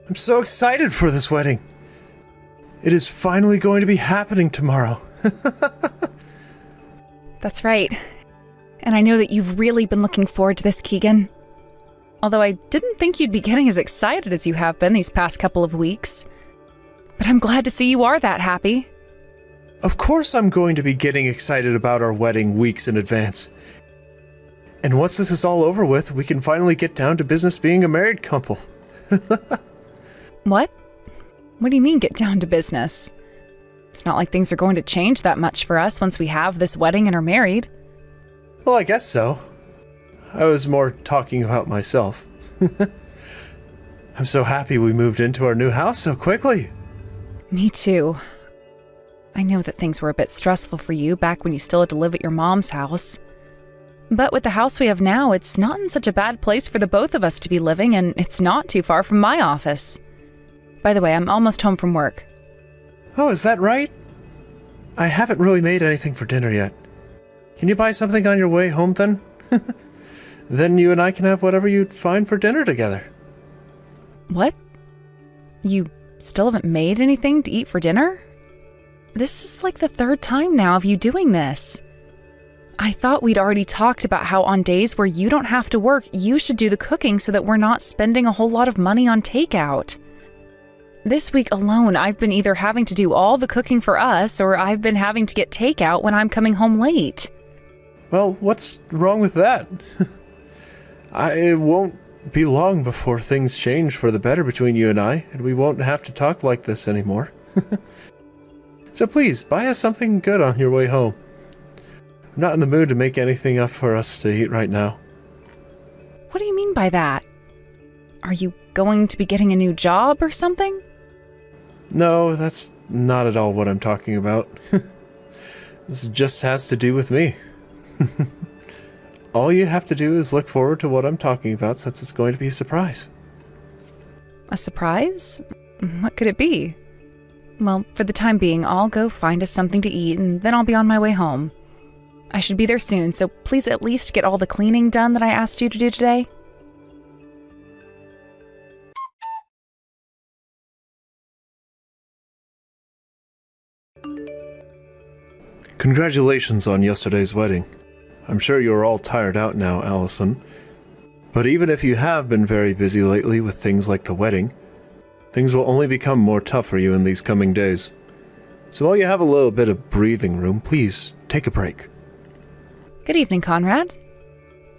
I'm so excited for this wedding. It is finally going to be happening tomorrow. That's right. And I know that you've really been looking forward to this, Keegan. Although I didn't think you'd be getting as excited as you have been these past couple of weeks. But I'm glad to see you are that happy. Of course I'm going to be getting excited about our wedding weeks in advance. And once this is all over with, we can finally get down to business being a married couple. What? What do you mean get down to business? It's not like things are going to change that much for us once we have this wedding and are married. Well, I guess so. I was more talking about myself. I'm so happy we moved into our new house so quickly. Me too. I know that things were a bit stressful for you back when you still had to live at your mom's house. But with the house we have now, it's not in such a bad place for the both of us to be living, and it's not too far from my office. By the way, I'm almost home from work. Oh, is that right? I haven't really made anything for dinner yet. Can you buy something on your way home then? Then you and I can have whatever you'd find for dinner together. What? You still haven't made anything to eat for dinner? This is like the third time now of you doing this. I thought we'd already talked about how on days where you don't have to work, you should do the cooking so that we're not spending a whole lot of money on takeout. This week alone, I've been either having to do all the cooking for us, or I've been having to get takeout when I'm coming home late. Well, what's wrong with that? It won't be long before things change for the better between you and I, and we won't have to talk like this anymore. So please, buy us something good on your way home. I'm not in the mood to make anything up for us to eat right now. What do you mean by that? Are you going to be getting a new job or something? No, that's not at all what I'm talking about. This just has to do with me. All you have to do is look forward to what I'm talking about, since it's going to be a surprise. A surprise? What could it be? Well, for the time being, I'll go find us something to eat, and then I'll be on my way home. I should be there soon, so please at least get all the cleaning done that I asked you to do today. Congratulations on yesterday's wedding. I'm sure you're all tired out now, Allison. But even if you have been very busy lately with things like the wedding, things will only become more tough for you in these coming days. So while you have a little bit of breathing room, please take a break. Good evening, Conrad.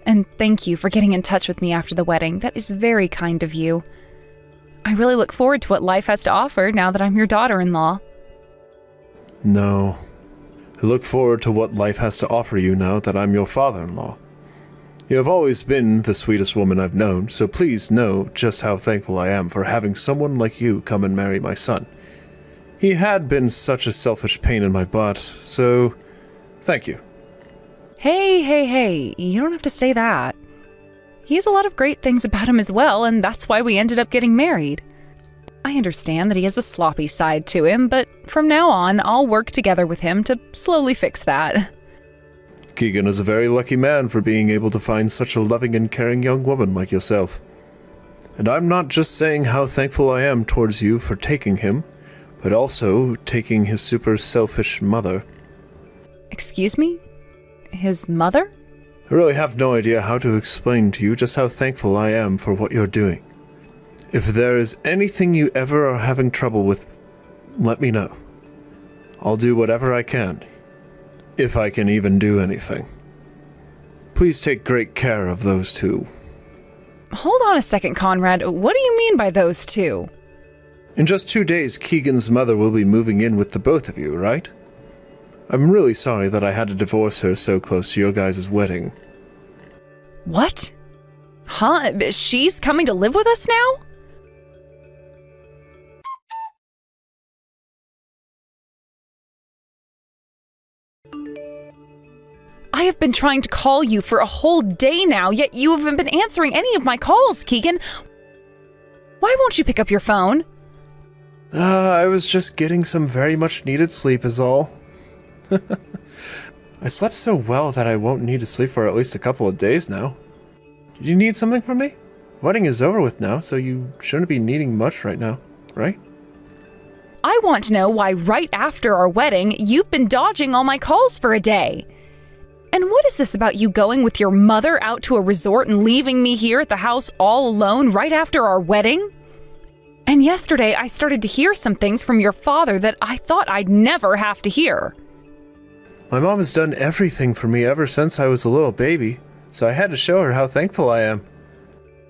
And thank you for getting in touch with me after the wedding. That is very kind of you. I really look forward to what life has to offer now that I'm your daughter-in-law. No. I look forward to what life has to offer you now that I'm your father-in-law. You have always been the sweetest woman I've known, so please know just how thankful I am for having someone like you come and marry my son. He had been such a selfish pain in my butt, so thank you. Hey, you don't have to say that. He has a lot of great things about him as well, and that's why we ended up getting married. I understand that he has a sloppy side to him, but from now on, I'll work together with him to slowly fix that. Keegan is a very lucky man for being able to find such a loving and caring young woman like yourself. And I'm not just saying how thankful I am towards you for taking him, but also taking his super selfish mother. Excuse me? His mother? I really have no idea how to explain to you just how thankful I am for what you're doing. If there is anything you ever are having trouble with, let me know. I'll do whatever I can, if I can even do anything. Please take great care of those two. Hold on a second, Conrad. What do you mean by those two? In just 2 days, Keegan's mother will be moving in with the both of you, right? I'm really sorry that I had to divorce her so close to your guys' wedding. What? Huh? She's coming to live with us now? I have been trying to call you for a whole day now, yet you haven't been answering any of my calls, Keegan. Why won't you pick up your phone? I was just getting some very much needed sleep is all. I slept so well that I won't need to sleep for at least a couple of days now. Did you need something from me? Wedding is over with now, so you shouldn't be needing much right now, right? I want to know why right after our wedding, you've been dodging all my calls for a day. And what is this about you going with your mother out to a resort and leaving me here at the house all alone right after our wedding? And yesterday, I started to hear some things from your father that I thought I'd never have to hear. My mom has done everything for me ever since I was a little baby, so I had to show her how thankful I am.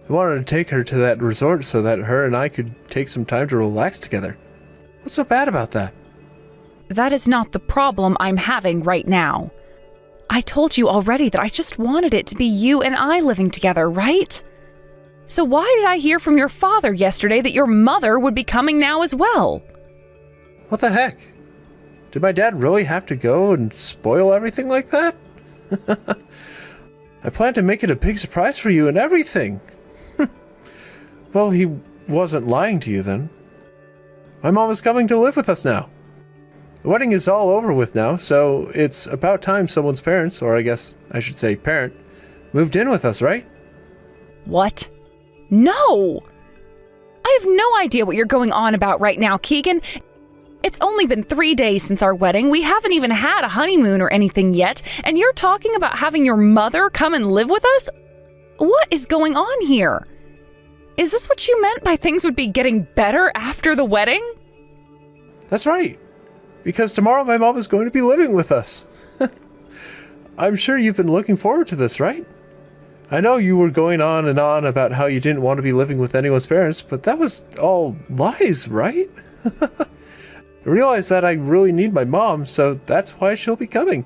I wanted to take her to that resort so that her and I could take some time to relax together. What's so bad about that? That is not the problem I'm having right now. I told you already that I just wanted it to be you and I living together, right? So why did I hear from your father yesterday that your mother would be coming now as well? What the heck? Did my dad really have to go and spoil everything like that? I planned to make it a big surprise for you and everything. Well, he wasn't lying to you then. My mom is coming to live with us now. The wedding is all over with now, so it's about time someone's parents, or I guess I should say parent, moved in with us, right? What? No! I have no idea what you're going on about right now, Keegan. It's only been 3 days since our wedding. We haven't even had a honeymoon or anything yet, and you're talking about having your mother come and live with us? What is going on here? Is this what you meant by things would be getting better after the wedding? That's right. Because tomorrow my mom is going to be living with us. I'm sure you've been looking forward to this, right? I know you were going on and on about how you didn't want to be living with anyone's parents, but that was all lies, right? I realize that I really need my mom, so that's why she'll be coming.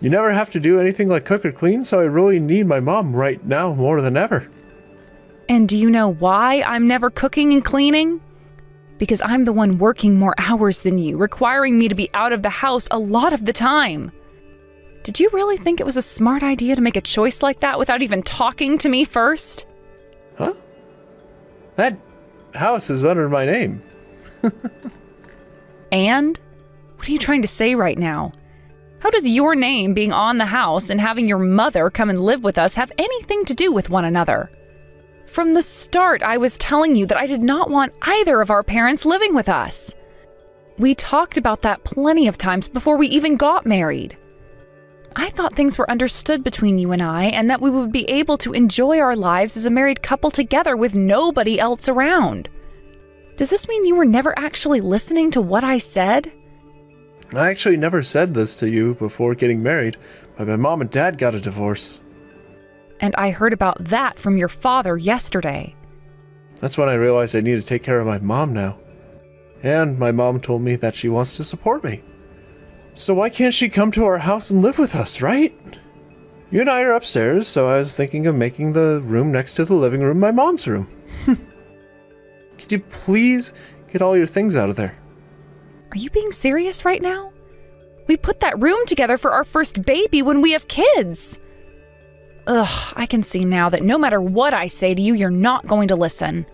You never have to do anything like cook or clean, so I really need my mom right now more than ever. And do you know why I'm never cooking and cleaning? Because I'm the one working more hours than you, requiring me to be out of the house a lot of the time. Did you really think it was a smart idea to make a choice like that without even talking to me first? Huh? That house is under my name. And? What are you trying to say right now? How does your name being on the house and having your mother come and live with us have anything to do with one another? From the start, I was telling you that I did not want either of our parents living with us. We talked about that plenty of times before we even got married. I thought things were understood between you and I, and that we would be able to enjoy our lives as a married couple together with nobody else around. Does this mean you were never actually listening to what I said? I actually never said this to you before getting married, but my mom and dad got a divorce. And I heard about that from your father yesterday. That's when I realized I need to take care of my mom now. And my mom told me that she wants to support me. So why can't she come to our house and live with us, right? You and I are upstairs, so I was thinking of making the room next to the living room my mom's room. Could you please get all your things out of there? Are you being serious right now? We put that room together for our first baby when we have kids. Ugh, I can see now that no matter what I say to you, you're not going to listen.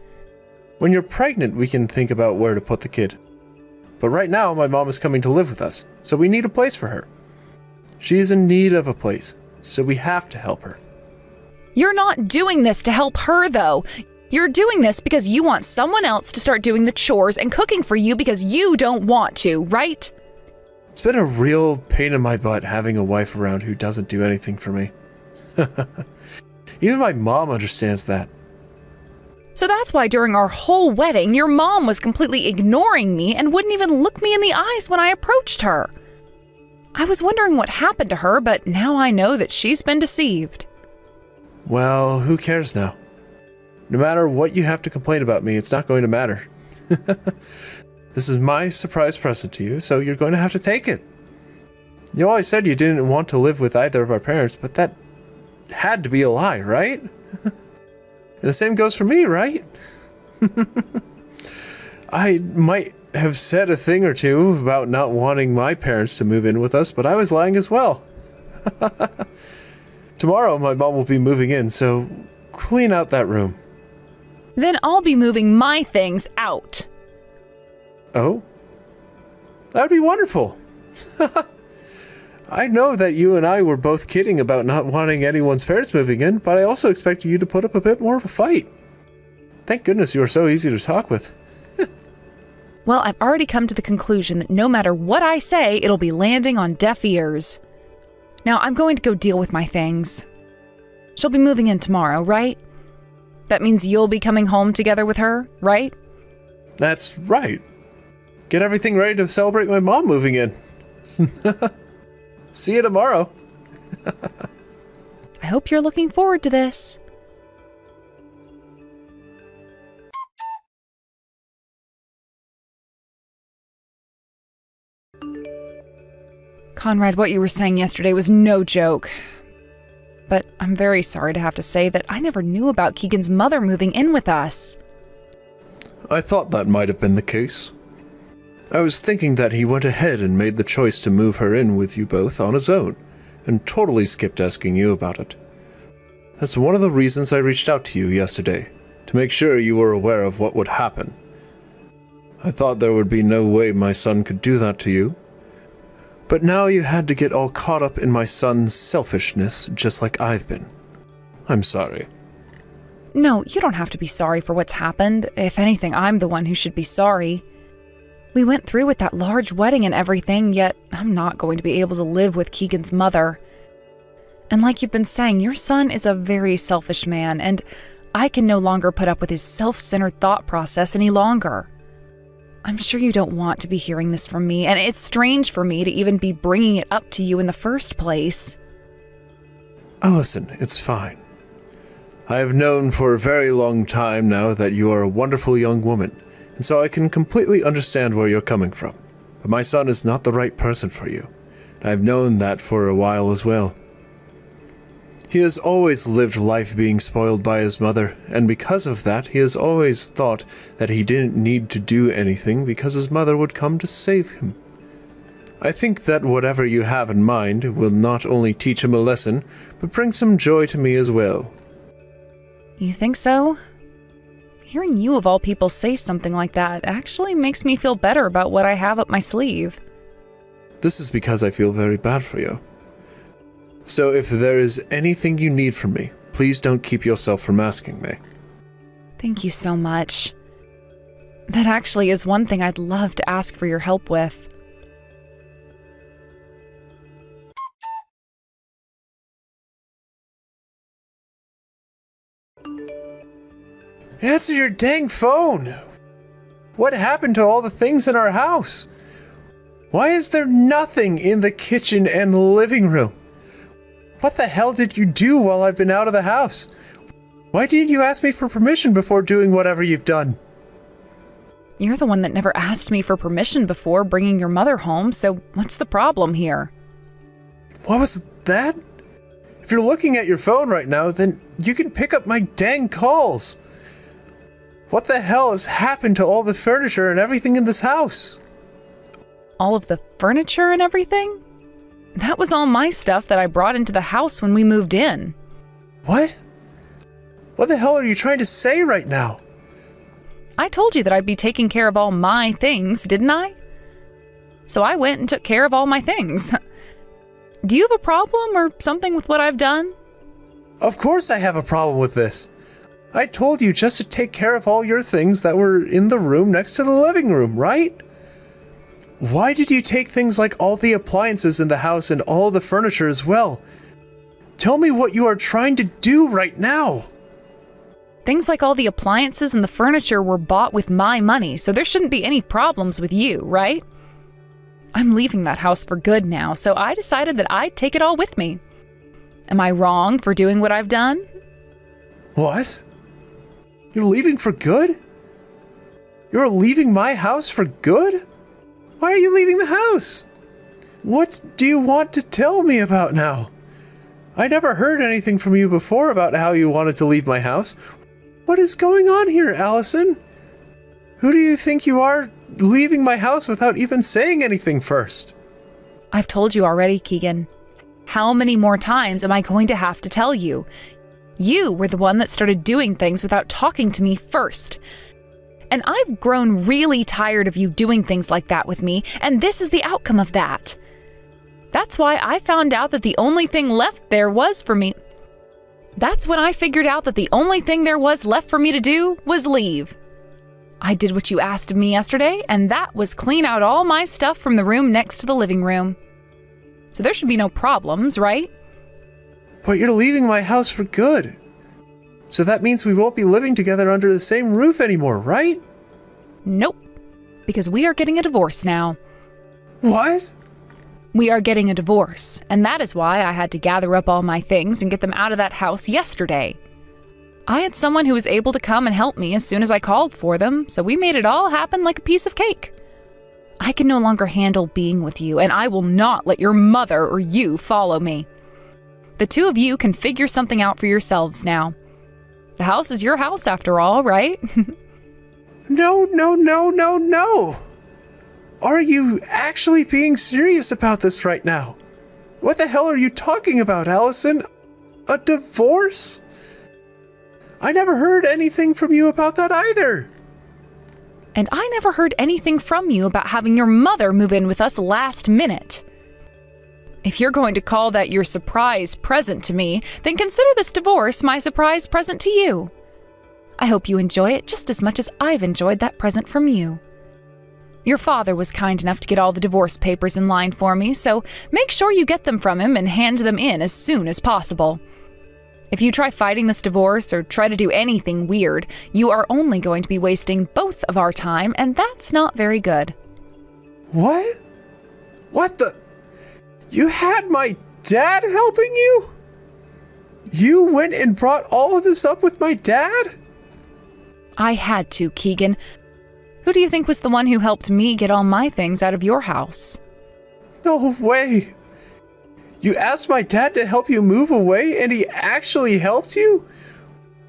When you're pregnant, we can think about where to put the kid. But right now, my mom is coming to live with us, so we need a place for her. She is in need of a place, so we have to help her. You're not doing this to help her, though. You're doing this because you want someone else to start doing the chores and cooking for you because you don't want to, right? It's been a real pain in my butt having a wife around who doesn't do anything for me. Even my mom understands that. So that's why during our whole wedding, your mom was completely ignoring me and wouldn't even look me in the eyes when I approached her. I was wondering what happened to her, but now I know that she's been deceived. Well, who cares now? No matter what you have to complain about me, it's not going to matter. This is my surprise present to you, so you're going to have to take it. You always said you didn't want to live with either of our parents, but that had to be a lie, right? And the same goes for me, right? I might have said a thing or two about not wanting my parents to move in with us, but I was lying as well. Tomorrow, my mom will be moving in, so clean out that room. Then I'll be moving my things out. Oh? That would be wonderful. I know that you and I were both kidding about not wanting anyone's parents moving in, but I also expected you to put up a bit more of a fight. Thank goodness you were so easy to talk with. Well, I've already come to the conclusion that no matter what I say, it'll be landing on deaf ears. Now, I'm going to go deal with my things. She'll be moving in tomorrow, right? That means you'll be coming home together with her, right? That's right. Get everything ready to celebrate my mom moving in. See you tomorrow. I hope you're looking forward to this. Conrad, what you were saying yesterday was no joke. But I'm very sorry to have to say that I never knew about Keegan's mother moving in with us. I thought that might have been the case. I was thinking that he went ahead and made the choice to move her in with you both on his own, and totally skipped asking you about it. That's one of the reasons I reached out to you yesterday, to make sure you were aware of what would happen. I thought there would be no way my son could do that to you, but now you had to get all caught up in my son's selfishness just like I've been. I'm sorry. No, you don't have to be sorry for what's happened. If anything, I'm the one who should be sorry. We went through with that large wedding and everything, yet I'm not going to be able to live with Keegan's mother. And like you've been saying, your son is a very selfish man, and I can no longer put up with his self-centered thought process any longer. I'm sure you don't want to be hearing this from me, and it's strange for me to even be bringing it up to you in the first place. Oh, listen, it's fine. I have known for a very long time now that you are a wonderful young woman, and so I can completely understand where you're coming from. But my son is not the right person for you, and I've known that for a while as well. He has always lived life being spoiled by his mother, and because of that, he has always thought that he didn't need to do anything because his mother would come to save him. I think that whatever you have in mind will not only teach him a lesson, but bring some joy to me as well. You think so? Hearing you of all people say something like that actually makes me feel better about what I have up my sleeve. This is because I feel very bad for you. So if there is anything you need from me, please don't keep yourself from asking me. Thank you so much. That actually is one thing I'd love to ask for your help with. Answer your dang phone! What happened to all the things in our house? Why is there nothing in the kitchen and living room? What the hell did you do while I've been out of the house? Why didn't you ask me for permission before doing whatever you've done? You're the one that never asked me for permission before bringing your mother home, so what's the problem here? What was that? If you're looking at your phone right now, then you can pick up my dang calls. What the hell has happened to all the furniture and everything in this house? All of the furniture and everything? That was all my stuff that I brought into the house when we moved in. What? What the hell are you trying to say right now? I told you that I'd be taking care of all my things, didn't I? So I went and took care of all my things. Do you have a problem or something with what I've done? Of course I have a problem with this. I told you just to take care of all your things that were in the room next to the living room, right? Why did you take things like all the appliances in the house and all the furniture as well? Tell me what you are trying to do right now. Things like all the appliances and the furniture were bought with my money, so there shouldn't be any problems with you, right? I'm leaving that house for good now, so I decided that I'd take it all with me. Am I wrong for doing what I've done? What? You're leaving for good? You're leaving my house for good? Why are you leaving the house? What do you want to tell me about now? I never heard anything from you before about how you wanted to leave my house. What is going on here, Allison? Who do you think you are, leaving my house without even saying anything first? I've told you already, Keegan. How many more times am I going to have to tell you? You were the one that started doing things without talking to me first. And I've grown really tired of you doing things like that with me, and this is the outcome of that. That's why I found out that the only thing left there was for me. That's when I figured out that the only thing there was left for me to do was leave. I did what you asked of me yesterday, and that was clean out all my stuff from the room next to the living room. So there should be no problems, right? But you're leaving my house for good. So that means we won't be living together under the same roof anymore, right? Nope. Because we are getting a divorce now. What? We are getting a divorce, and that is why I had to gather up all my things and get them out of that house yesterday. I had someone who was able to come and help me as soon as I called for them, so we made it all happen like a piece of cake. I can no longer handle being with you, and I will not let your mother or you follow me. The two of you can figure something out for yourselves now. The house is your house after all, right? No. Are you actually being serious about this right now? What the hell are you talking about, Allison? A divorce? I never heard anything from you about that either. And I never heard anything from you about having your mother move in with us last minute. If you're going to call that your surprise present to me, then consider this divorce my surprise present to you. I hope you enjoy it just as much as I've enjoyed that present from you. Your father was kind enough to get all the divorce papers in line for me, so make sure you get them from him and hand them in as soon as possible. If you try fighting this divorce or try to do anything weird, you are only going to be wasting both of our time, and that's not very good. What? What the? You had my dad helping you? You went and brought all of this up with my dad? I had to, Keegan. Who do you think was the one who helped me get all my things out of your house? No way. You asked my dad to help you move away and he actually helped you?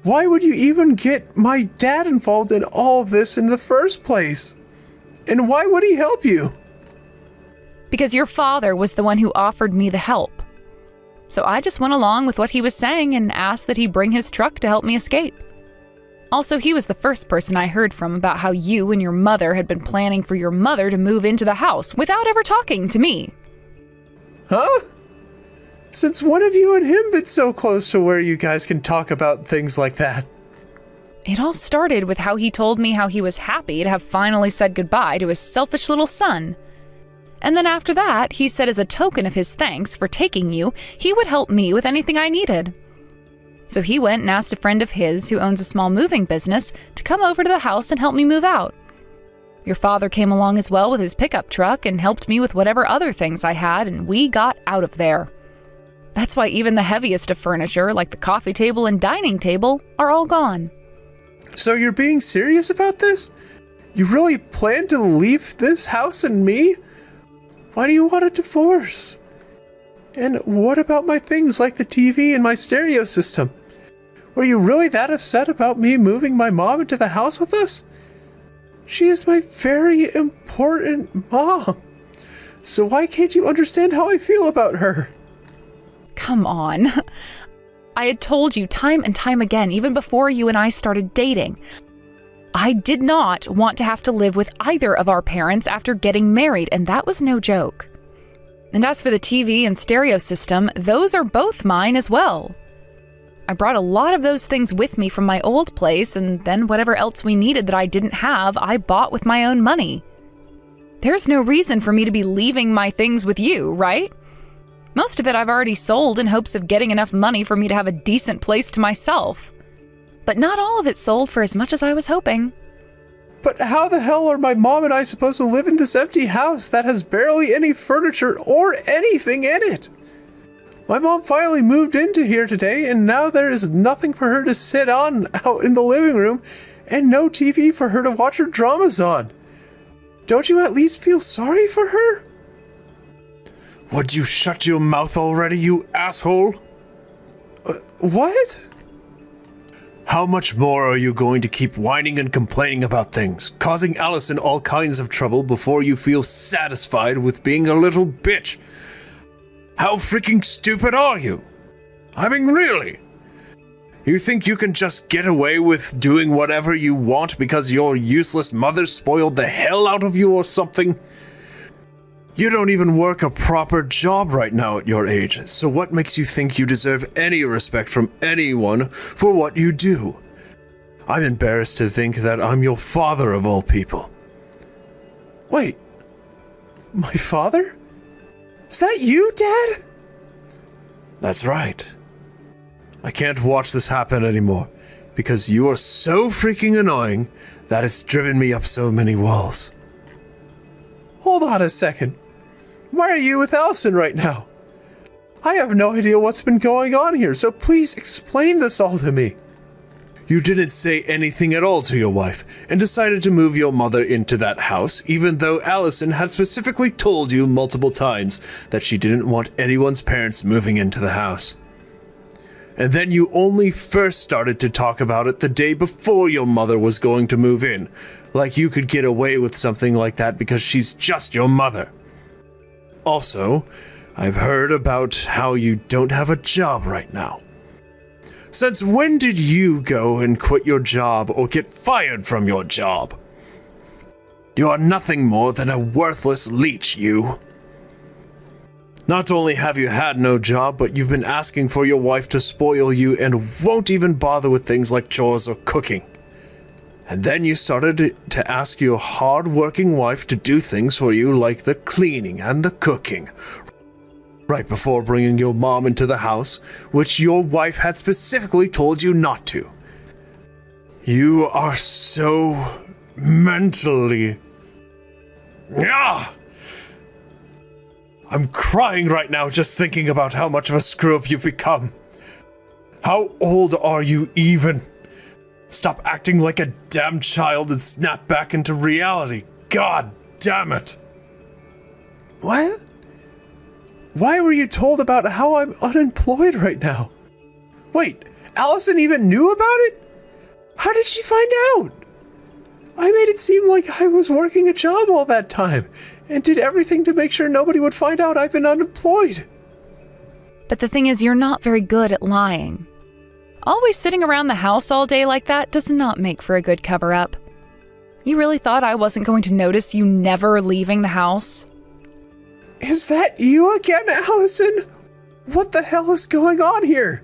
Why would you even get my dad involved in all this in the first place? And why would he help you? Because your father was the one who offered me the help. So I just went along with what he was saying and asked that he bring his truck to help me escape. Also, he was the first person I heard from about how you and your mother had been planning for your mother to move into the house without ever talking to me. Huh? Since when have you and him been so close to where you guys can talk about things like that? It all started with how he told me how he was happy to have finally said goodbye to his selfish little son. And then after that, he said as a token of his thanks for taking you, he would help me with anything I needed. So he went and asked a friend of his who owns a small moving business to come over to the house and help me move out. Your father came along as well with his pickup truck and helped me with whatever other things I had, and we got out of there. That's why even the heaviest of furniture, like the coffee table and dining table, are all gone. So you're being serious about this? You really plan to leave this house and me? Why do you want a divorce? And what about my things like the TV and my stereo system? Were you really that upset about me moving my mom into the house with us? She is my very important mom. So why can't you understand how I feel about her? Come on. I had told you time and time again, even before you and I started dating. I did not want to have to live with either of our parents after getting married, and that was no joke. And as for the TV and stereo system, those are both mine as well. I brought a lot of those things with me from my old place, and then whatever else we needed that I didn't have, I bought with my own money. There's no reason for me to be leaving my things with you, right? Most of it I've already sold in hopes of getting enough money for me to have a decent place to myself. But not all of it sold for as much as I was hoping. But how the hell are my mom and I supposed to live in this empty house that has barely any furniture or anything in it? My mom finally moved into here today, and now there is nothing for her to sit on out in the living room and no TV for her to watch her dramas on. Don't you at least feel sorry for her? Would you shut your mouth already, you asshole? What? How much more are you going to keep whining and complaining about things, causing Allison all kinds of trouble before you feel satisfied with being a little bitch? How freaking stupid are you? I mean, really? You think you can just get away with doing whatever you want because your useless mother spoiled the hell out of you or something? You don't even work a proper job right now at your age, so what makes you think you deserve any respect from anyone for what you do? I'm embarrassed to think that I'm your father of all people. Wait, my father? Is that you, Dad? That's right. I can't watch this happen anymore, because you are so freaking annoying that it's driven me up so many walls. Hold on a second. Why are you with Allison right now? I have no idea what's been going on here, so please explain this all to me. You didn't say anything at all to your wife, and decided to move your mother into that house, even though Allison had specifically told you multiple times that she didn't want anyone's parents moving into the house. And then you only first started to talk about it the day before your mother was going to move in, like you could get away with something like that because she's just your mother. Also, I've heard about how you don't have a job right now. Since when did you go and quit your job or get fired from your job? You are nothing more than a worthless leech, you. Not only have you had no job, but you've been asking for your wife to spoil you and won't even bother with things like chores or cooking. And then you started to ask your hard-working wife to do things for you like the cleaning and the cooking, right before bringing your mom into the house, which your wife had specifically told you not to. You are so mentally... I'm crying right now just thinking about how much of a screw-up you've become. How old are you even? Stop acting like a damn child and snap back into reality. God damn it. What? Why were you told about how I'm unemployed right now? Wait, Allison even knew about it? How did she find out? I made it seem like I was working a job all that time and did everything to make sure nobody would find out I've been unemployed. But the thing is, you're not very good at lying. Always sitting around the house all day like that does not make for a good cover-up. You really thought I wasn't going to notice you never leaving the house? Is that you again, Allison? What the hell is going on here?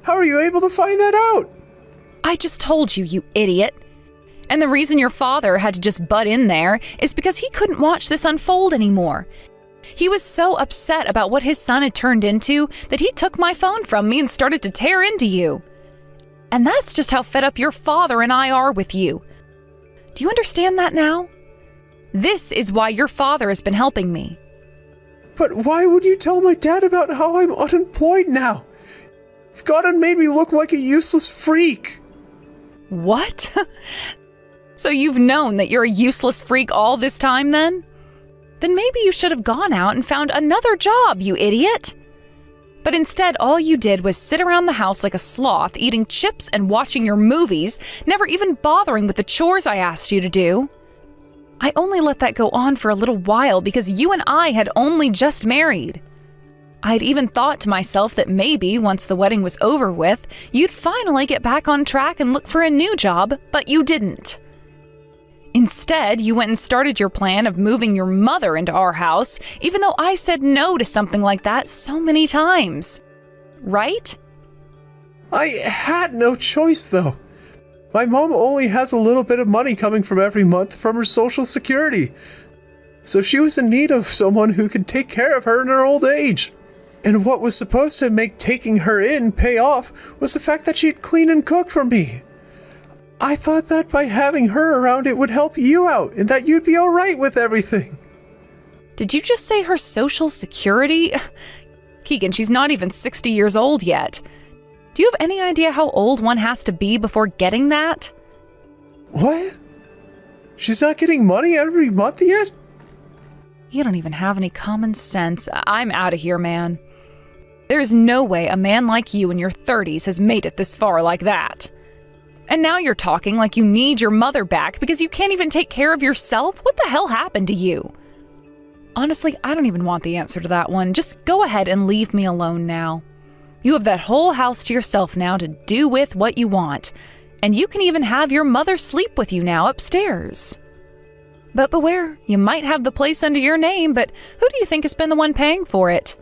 How are you able to find that out? I just told you, you idiot. And the reason your father had to just butt in there is because he couldn't watch this unfold anymore. He was so upset about what his son had turned into that he took my phone from me and started to tear into you. And that's just how fed up your father and I are with you. Do you understand that now? This is why your father has been helping me. But why would you tell my dad about how I'm unemployed now? You've gone and made me look like a useless freak. What? So you've known that you're a useless freak all this time then? Then maybe you should have gone out and found another job, you idiot. But instead, all you did was sit around the house like a sloth, eating chips and watching your movies, never even bothering with the chores I asked you to do. I only let that go on for a little while because you and I had only just married. I'd even thought to myself that maybe, once the wedding was over with, you'd finally get back on track and look for a new job, but you didn't. Instead, you went and started your plan of moving your mother into our house, even though I said no to something like that so many times. Right? I had no choice, though. My mom only has a little bit of money coming from every month from her Social Security, so she was in need of someone who could take care of her in her old age. And what was supposed to make taking her in pay off was the fact that she'd clean and cook for me. I thought that by having her around it would help you out and that you'd be alright with everything. Did you just say her Social Security? Keegan, she's not even 60 years old yet. Do you have any idea how old one has to be before getting that? What? She's not getting money every month yet? You don't even have any common sense. I'm out of here, man. There's no way a man like you in your 30s has made it this far like that. And now you're talking like you need your mother back because you can't even take care of yourself? What the hell happened to you? Honestly, I don't even want the answer to that one. Just go ahead and leave me alone now. You have that whole house to yourself now to do with what you want. And you can even have your mother sleep with you now upstairs. But beware, you might have the place under your name, but who do you think has been the one paying for it?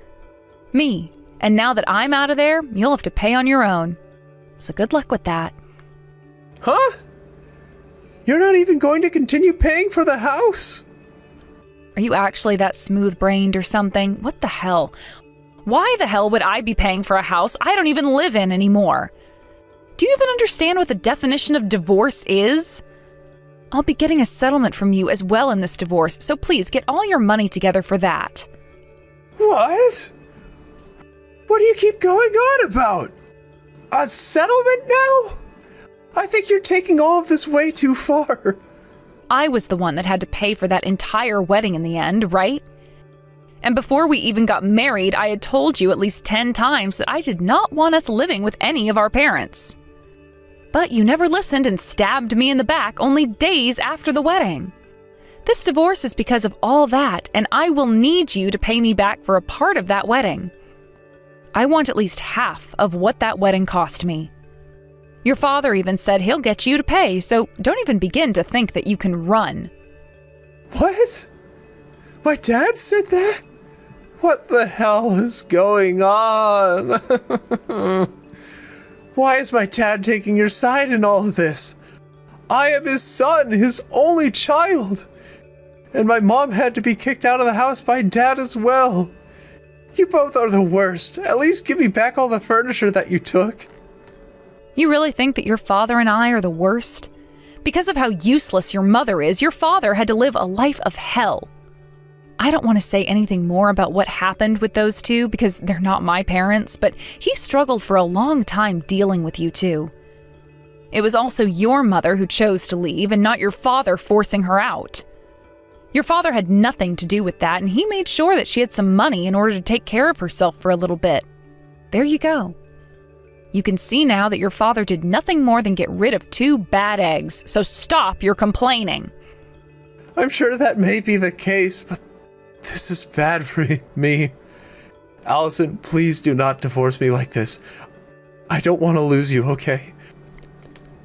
Me. And now that I'm out of there, you'll have to pay on your own. So good luck with that. Huh? You're not even going to continue paying for the house? Are you actually that smooth-brained or something? What the hell? Why the hell would I be paying for a house I don't even live in anymore? Do you even understand what the definition of divorce is? I'll be getting a settlement from you as well in this divorce, so please get all your money together for that. What? What do you keep going on about? A settlement now? I think you're taking all of this way too far. I was the one that had to pay for that entire wedding in the end, right? And before we even got married, I had told you at least 10 times that I did not want us living with any of our parents. But you never listened and stabbed me in the back only days after the wedding. This divorce is because of all that, and I will need you to pay me back for a part of that wedding. I want at least half of what that wedding cost me. Your father even said he'll get you to pay, so don't even begin to think that you can run. What? My dad said that? What the hell is going on? Why is my dad taking your side in all of this? I am his son, his only child. And my mom had to be kicked out of the house by dad as well. You both are the worst. At least give me back all the furniture that you took. You really think that your father and I are the worst? Because of how useless your mother is, your father had to live a life of hell. I don't want to say anything more about what happened with those two because they're not my parents, but he struggled for a long time dealing with you two. It was also your mother who chose to leave and not your father forcing her out. Your father had nothing to do with that, and he made sure that she had some money in order to take care of herself for a little bit. There you go. You can see now that your father did nothing more than get rid of 2 bad eggs, so stop your complaining. I'm sure that may be the case, but this is bad for me. Allison, please do not divorce me like this. I don't want to lose you, okay?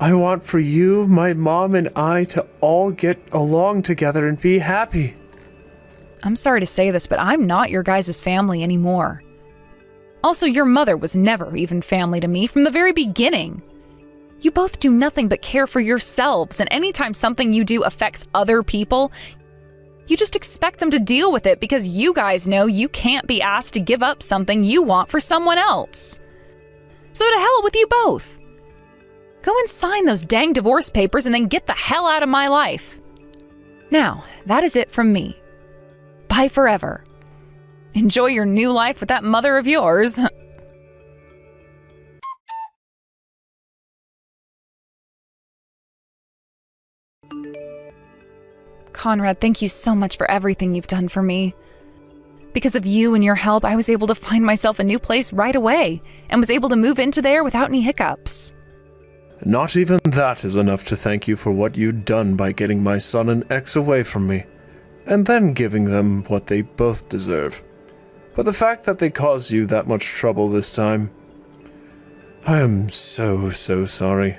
I want for you, my mom, and I to all get along together and be happy. I'm sorry to say this, but I'm not your guys' family anymore. Also, your mother was never even family to me from the very beginning. You both do nothing but care for yourselves, and anytime something you do affects other people, you just expect them to deal with it because you guys know you can't be asked to give up something you want for someone else. So to hell with you both. Go and sign those dang divorce papers and then get the hell out of my life. Now, that is it from me. Bye forever. Enjoy your new life with that mother of yours. Conrad, thank you so much for everything you've done for me. Because of you and your help, I was able to find myself a new place right away and was able to move into there without any hiccups. Not even that is enough to thank you for what you'd done by getting my son and ex away from me, and then giving them what they both deserve. But the fact that they caused you that much trouble this time, I am so sorry.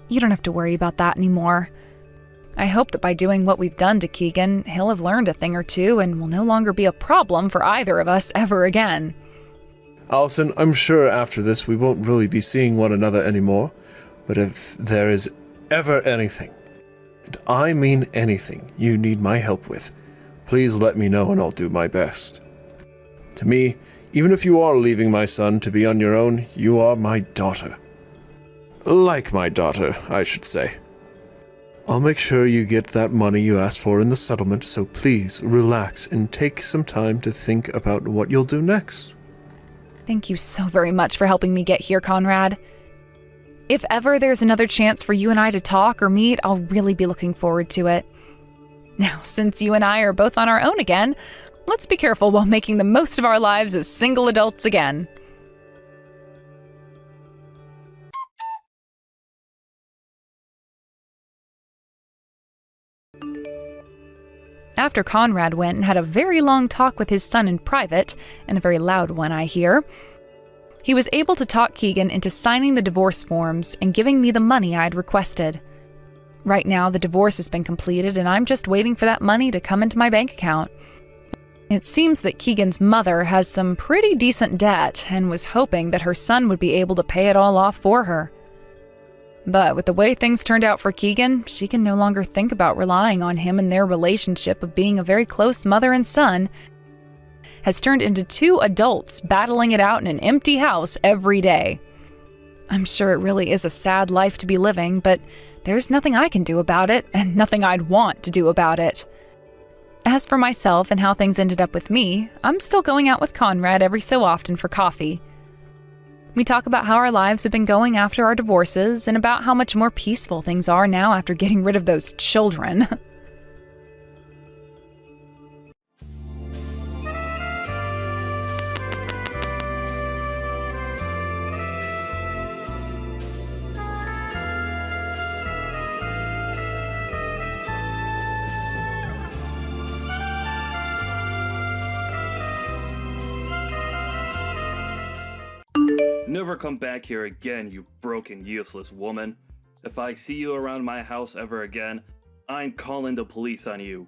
You don't have to worry about that anymore. I hope that by doing what we've done to Keegan, he'll have learned a thing or two and will no longer be a problem for either of us ever again. Allison, I'm sure after this we won't really be seeing one another anymore, but if there is ever anything, and I mean anything, you need my help with, please let me know and I'll do my best. To me, even if you are leaving my son to be on your own, you are my daughter. Like my daughter, I should say. I'll make sure you get that money you asked for in the settlement, so please relax and take some time to think about what you'll do next. Thank you so very much for helping me get here, Conrad. If ever there's another chance for you and I to talk or meet, I'll really be looking forward to it. Now, since you and I are both on our own again, let's be careful while making the most of our lives as single adults again. After Conrad went and had a very long talk with his son in private, and a very loud one, I hear, he was able to talk Keegan into signing the divorce forms and giving me the money I had requested. Right now, the divorce has been completed and I'm just waiting for that money to come into my bank account. It seems that Keegan's mother has some pretty decent debt and was hoping that her son would be able to pay it all off for her. But with the way things turned out for Keegan, she can no longer think about relying on him, and their relationship of being a very close mother and son has turned into two adults battling it out in an empty house every day. I'm sure it really is a sad life to be living, but there's nothing I can do about it, and nothing I'd want to do about it. As for myself and how things ended up with me, I'm still going out with Conrad every so often for coffee. We talk about how our lives have been going after our divorces and about how much more peaceful things are now after getting rid of those children. Never come back here again, you broken, useless woman. If I see you around my house ever again, I'm calling the police on you.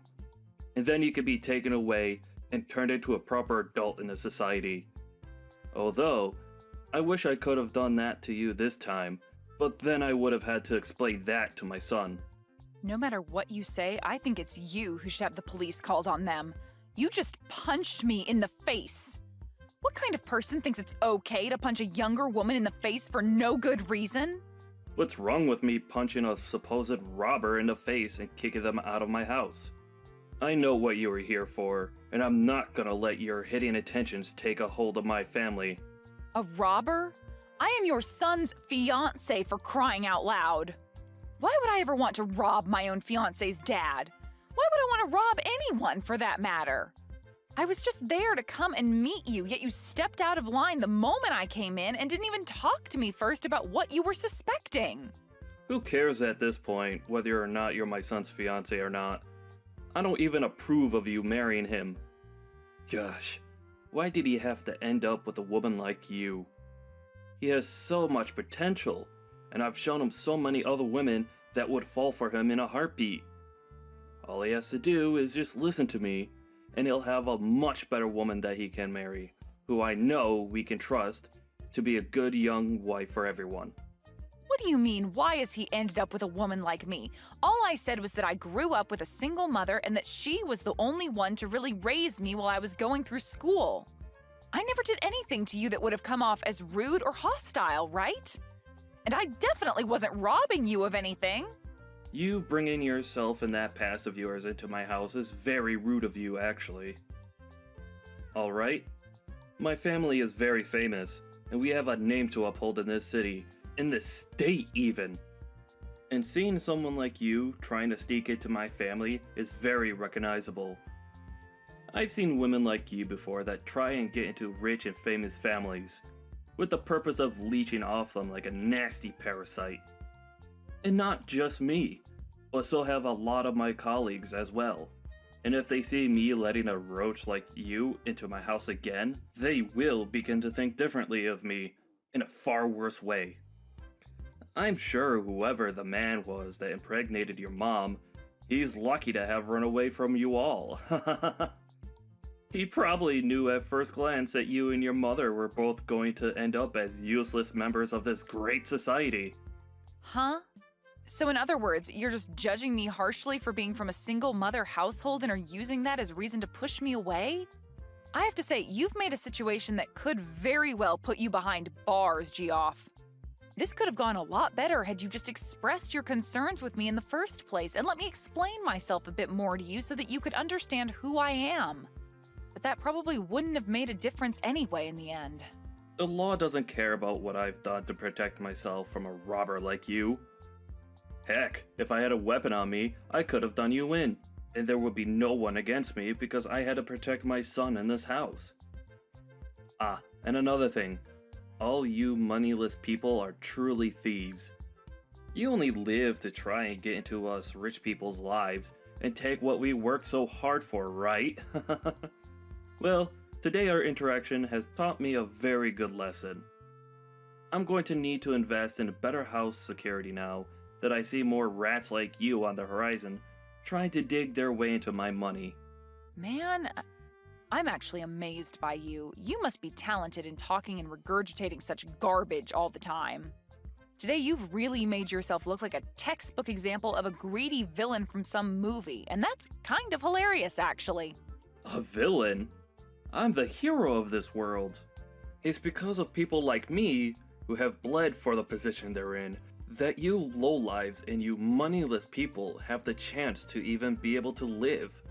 And then you could be taken away and turned into a proper adult in the society. Although, I wish I could have done that to you this time, but then I would have had to explain that to my son. No matter what you say, I think it's you who should have the police called on them. You just punched me in the face. What kind of person thinks it's okay to punch a younger woman in the face for no good reason? What's wrong with me punching a supposed robber in the face and kicking them out of my house? I know what you were here for, and I'm not gonna let your hidden intentions take a hold of my family. A robber? I am your son's fiancé, for crying out loud. Why would I ever want to rob my own fiancé's dad? Why would I want to rob anyone, for that matter? I was just there to come and meet you, yet you stepped out of line the moment I came in and didn't even talk to me first about what you were suspecting. Who cares at this point whether or not you're my son's fiancé or not? I don't even approve of you marrying him. Gosh, why did he have to end up with a woman like you? He has so much potential, and I've shown him so many other women that would fall for him in a heartbeat. All he has to do is just listen to me, and he'll have a much better woman that he can marry, who I know we can trust to be a good young wife for everyone. What do you mean, why has he ended up with a woman like me? All I said was that I grew up with a single mother and that she was the only one to really raise me while I was going through school. I never did anything to you that would have come off as rude or hostile, right? And I definitely wasn't robbing you of anything. You bringing yourself and that past of yours into my house is very rude of you, actually. Alright? My family is very famous, and we have a name to uphold in this city, in this state even. And seeing someone like you trying to sneak into my family is very recognizable. I've seen women like you before that try and get into rich and famous families, with the purpose of leeching off them like a nasty parasite. And not just me, but so have a lot of my colleagues as well. And if they see me letting a roach like you into my house again, they will begin to think differently of me in a far worse way. I'm sure whoever the man was that impregnated your mom, he's lucky to have run away from you all. He probably knew at first glance that you and your mother were both going to end up as useless members of this great society. Huh? So in other words, you're just judging me harshly for being from a single mother household and are using that as reason to push me away? I have to say, you've made a situation that could very well put you behind bars, Geoff. This could have gone a lot better had you just expressed your concerns with me in the first place and let me explain myself a bit more to you so that you could understand who I am. But that probably wouldn't have made a difference anyway in the end. The law doesn't care about what I've done to protect myself from a robber like you. Heck, if I had a weapon on me, I could have done you in, and there would be no one against me because I had to protect my son in this house. Ah, and another thing. All you moneyless people are truly thieves. You only live to try and get into us rich people's lives and take what we worked so hard for, right? Well, today our interaction has taught me a very good lesson. I'm going to need to invest in better house security now, that I see more rats like you on the horizon trying to dig their way into my money. Man, I'm actually amazed by you. You must be talented in talking and regurgitating such garbage all the time. Today, you've really made yourself look like a textbook example of a greedy villain from some movie, and that's kind of hilarious, actually. A villain? I'm the hero of this world. It's because of people like me who have bled for the position they're in that you lowlives and you moneyless people have the chance to even be able to live.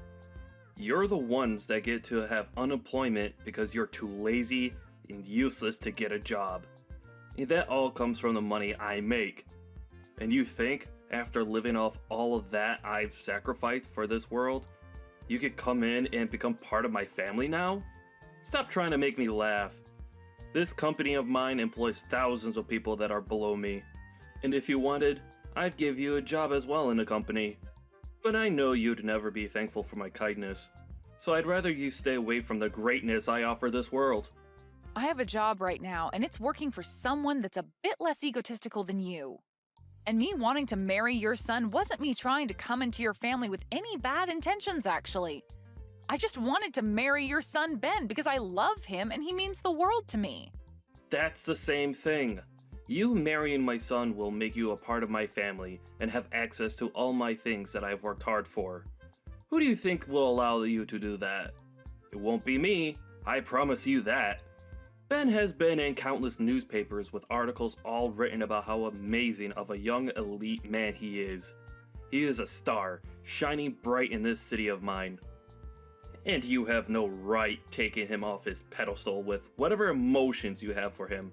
You're the ones that get to have unemployment because you're too lazy and useless to get a job. And that all comes from the money I make. And you think, after living off all of that I've sacrificed for this world, you could come in and become part of my family now? Stop trying to make me laugh. This company of mine employs thousands of people that are below me. And if you wanted, I'd give you a job as well in the company. But I know you'd never be thankful for my kindness. So I'd rather you stay away from the greatness I offer this world. I have a job right now, and it's working for someone that's a bit less egotistical than you. And me wanting to marry your son wasn't me trying to come into your family with any bad intentions, actually. I just wanted to marry your son, Ben, because I love him and he means the world to me. That's the same thing. You marrying my son will make you a part of my family and have access to all my things that I've worked hard for. Who do you think will allow you to do that? It won't be me, I promise you that. Ben has been in countless newspapers with articles all written about how amazing of a young elite man he is. He is a star, shining bright in this city of mine. And you have no right taking him off his pedestal with whatever emotions you have for him.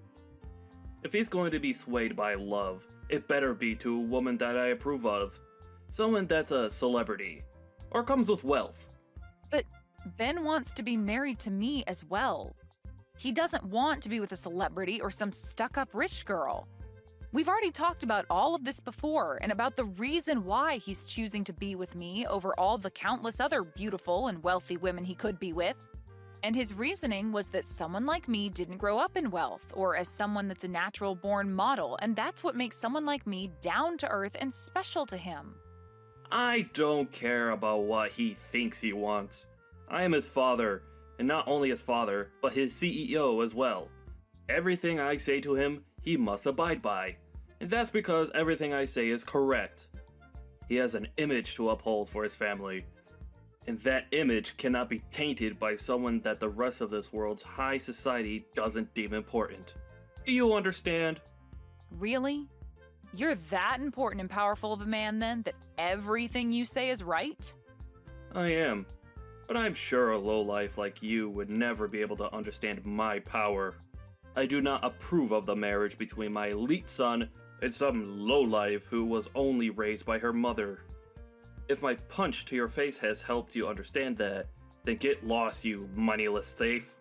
If he's going to be swayed by love, it better be to a woman that I approve of. Someone that's a celebrity, or comes with wealth. But Ben wants to be married to me as well. He doesn't want to be with a celebrity or some stuck-up rich girl. We've already talked about all of this before and about the reason why he's choosing to be with me over all the countless other beautiful and wealthy women he could be with. And his reasoning was that someone like me didn't grow up in wealth or as someone that's a natural-born model, and that's what makes someone like me down to earth and special to him. I don't care about what he thinks he wants. I am his father, and not only his father, but his CEO as well. Everything I say to him, he must abide by. And that's because everything I say is correct. He has an image to uphold for his family. And that image cannot be tainted by someone that the rest of this world's high society doesn't deem important. Do you understand? Really? You're that important and powerful of a man then that everything you say is right? I am. But I'm sure a lowlife like you would never be able to understand my power. I do not approve of the marriage between my elite son and some lowlife who was only raised by her mother. If my punch to your face has helped you understand that, then get lost, you moneyless thief.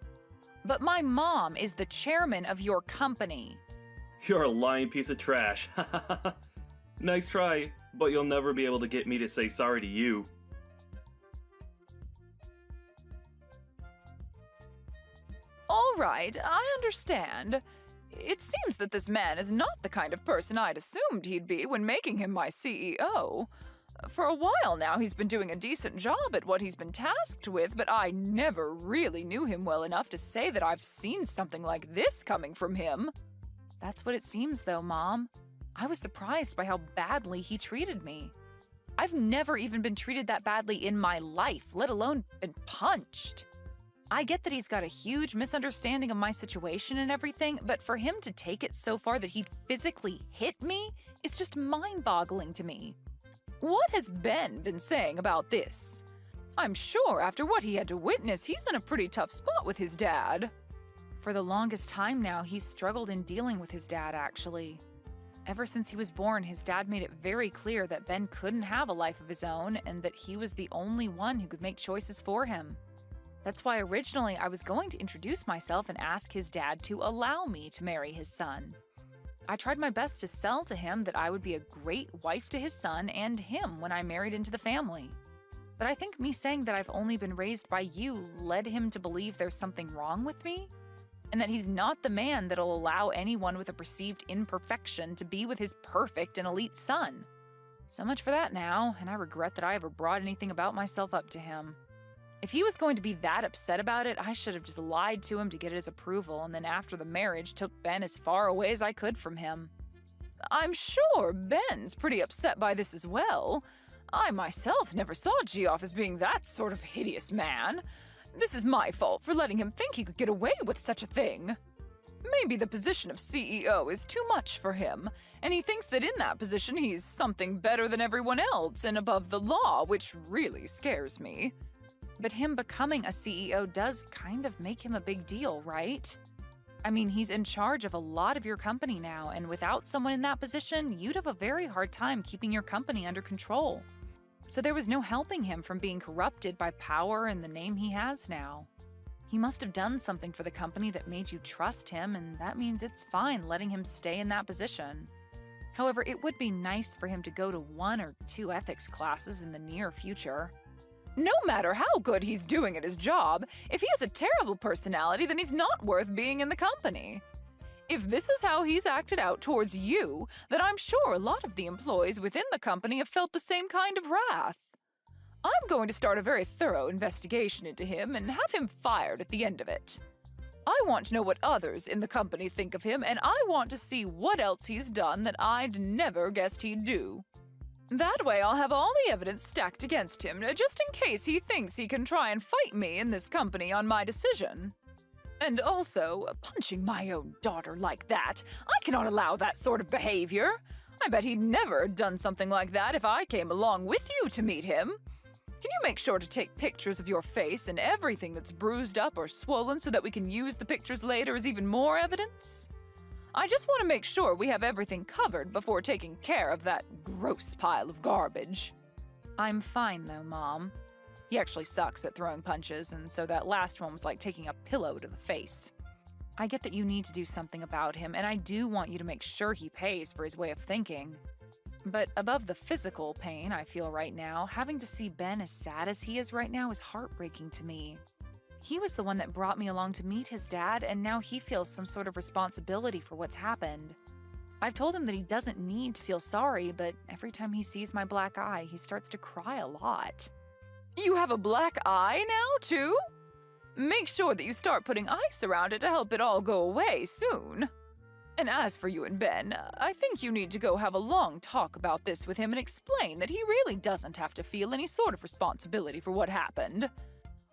But my mom is the chairman of your company. You're a lying piece of trash. Nice try, but you'll never be able to get me to say sorry to you. All right, I understand. It seems that this man is not the kind of person I'd assumed he'd be when making him my CEO. For a while now, he's been doing a decent job at what he's been tasked with, but I never really knew him well enough to say that I've seen something like this coming from him. That's what it seems, though, Mom. I was surprised by how badly he treated me. I've never even been treated that badly in my life, let alone been punched. I get that he's got a huge misunderstanding of my situation and everything, but for him to take it so far that he'd physically hit me is just mind-boggling to me. What has Ben been saying about this? I'm sure after what he had to witness, he's in a pretty tough spot with his dad. For the longest time now, he's struggled in dealing with his dad, actually. Ever since he was born, his dad made it very clear that Ben couldn't have a life of his own and that he was the only one who could make choices for him. That's why originally I was going to introduce myself and ask his dad to allow me to marry his son. I tried my best to sell to him that I would be a great wife to his son and him when I married into the family. But I think me saying that I've only been raised by you led him to believe there's something wrong with me. and that he's not the man that'll allow anyone with a perceived imperfection to be with his perfect and elite son. So much for that now, and I regret that I ever brought anything about myself up to him. If he was going to be that upset about it, I should have just lied to him to get his approval, and then after the marriage took Ben as far away as I could from him. I'm sure Ben's pretty upset by this as well. I myself never saw Geoff as being that sort of hideous man. This is my fault for letting him think he could get away with such a thing. Maybe the position of CEO is too much for him, and he thinks that in that position he's something better than everyone else and above the law, which really scares me. But him becoming a CEO does kind of make him a big deal, right? I mean, he's in charge of a lot of your company now, and without someone in that position, you'd have a very hard time keeping your company under control. So there was no helping him from being corrupted by power and the name he has now. He must have done something for the company that made you trust him, and that means it's fine letting him stay in that position. However, it would be nice for him to go to 1 or 2 ethics classes in the near future. No matter how good he's doing at his job, if he has a terrible personality, then he's not worth being in the company. If this is how he's acted out towards you, then I'm sure a lot of the employees within the company have felt the same kind of wrath. I'm going to start a very thorough investigation into him and have him fired at the end of it. I want to know what others in the company think of him, and I want to see what else he's done that I'd never guessed he'd do. That way I'll have all the evidence stacked against him, just in case he thinks he can try and fight me in this company on my decision. And also, punching my own daughter like that, I cannot allow that sort of behavior. I bet he'd never have done something like that if I came along with you to meet him. Can you make sure to take pictures of your face and everything that's bruised up or swollen so that we can use the pictures later as even more evidence? I just want to make sure we have everything covered before taking care of that gross pile of garbage. I'm fine though, Mom. He actually sucks at throwing punches, and so that last one was like taking a pillow to the face. I get that you need to do something about him, and I do want you to make sure he pays for his way of thinking. But above the physical pain I feel right now, having to see Ben as sad as he is right now is heartbreaking to me. He was the one that brought me along to meet his dad, and now he feels some sort of responsibility for what's happened. I've told him that he doesn't need to feel sorry, but every time he sees my black eye, he starts to cry a lot. You have a black eye now, too? Make sure that you start putting ice around it to help it all go away soon. And as for you and Ben, I think you need to go have a long talk about this with him and explain that he really doesn't have to feel any sort of responsibility for what happened.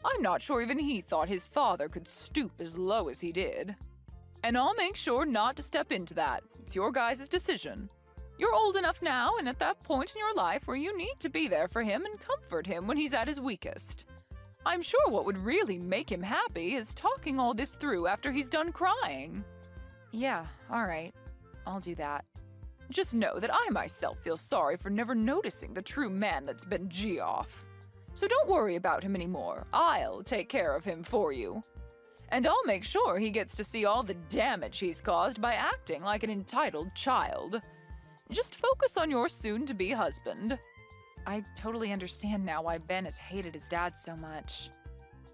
I'm not sure even he thought his father could stoop as low as he did. And I'll make sure not to step into that. It's your guys' decision. You're old enough now and at that point in your life where you need to be there for him and comfort him when he's at his weakest. I'm sure what would really make him happy is talking all this through after he's done crying. Yeah, all right. I'll do that. Just know that I myself feel sorry for never noticing the true man that's been Geoff. So don't worry about him anymore. I'll take care of him for you. And I'll make sure he gets to see all the damage he's caused by acting like an entitled child. Just focus on your soon-to-be husband. I totally understand now why Ben has hated his dad so much.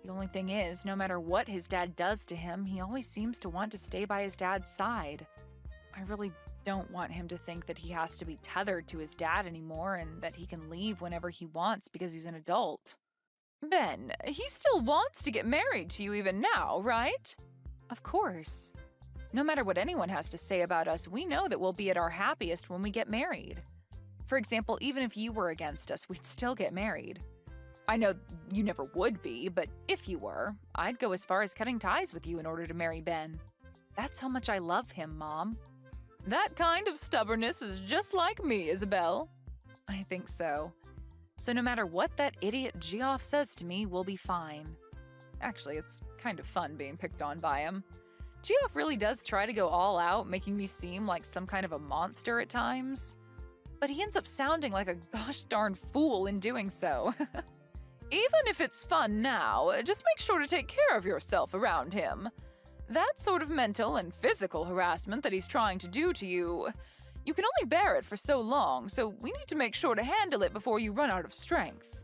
The only thing is, no matter what his dad does to him, he always seems to want to stay by his dad's side. I really don't want him to think that he has to be tethered to his dad anymore and that he can leave whenever he wants because he's an adult. Ben, he still wants to get married to you even now, right? Of course. No matter what anyone has to say about us, we know that we'll be at our happiest when we get married. For example, even if you were against us, we'd still get married. I know you never would be, but if you were, I'd go as far as cutting ties with you in order to marry Ben. That's how much I love him, Mom. That kind of stubbornness is just like me, Isabel. I think so. So no matter what that idiot Geoff says to me, we'll be fine. Actually, it's kind of fun being picked on by him. Geoff really does try to go all out, making me seem like some kind of a monster at times. But he ends up sounding like a gosh darn fool in doing so. Even if it's fun now, just make sure to take care of yourself around him. That sort of mental and physical harassment that he's trying to do to you, you can only bear it for so long, so we need to make sure to handle it before you run out of strength.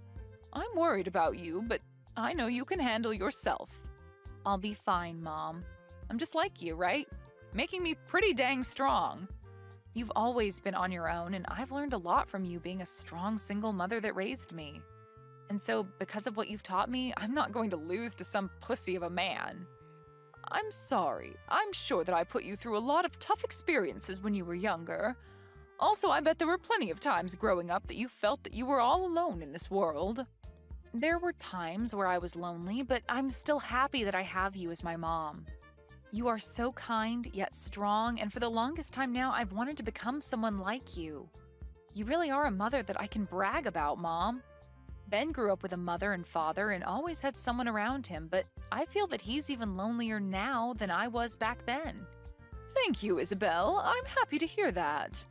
I'm worried about you, but I know you can handle yourself. I'll be fine, Mom. I'm just like you, right? Making me pretty dang strong. You've always been on your own, and I've learned a lot from you being a strong single mother that raised me. And so, because of what you've taught me, I'm not going to lose to some pussy of a man. I'm sorry. I'm sure that I put you through a lot of tough experiences when you were younger. Also, I bet there were plenty of times growing up that you felt that you were all alone in this world. There were times where I was lonely, but I'm still happy that I have you as my mom. You are so kind, yet strong, and for the longest time now, I've wanted to become someone like you. You really are a mother that I can brag about, Mom. Ben grew up with a mother and father and always had someone around him, but I feel that he's even lonelier now than I was back then. Thank you, Isabel. I'm happy to hear that.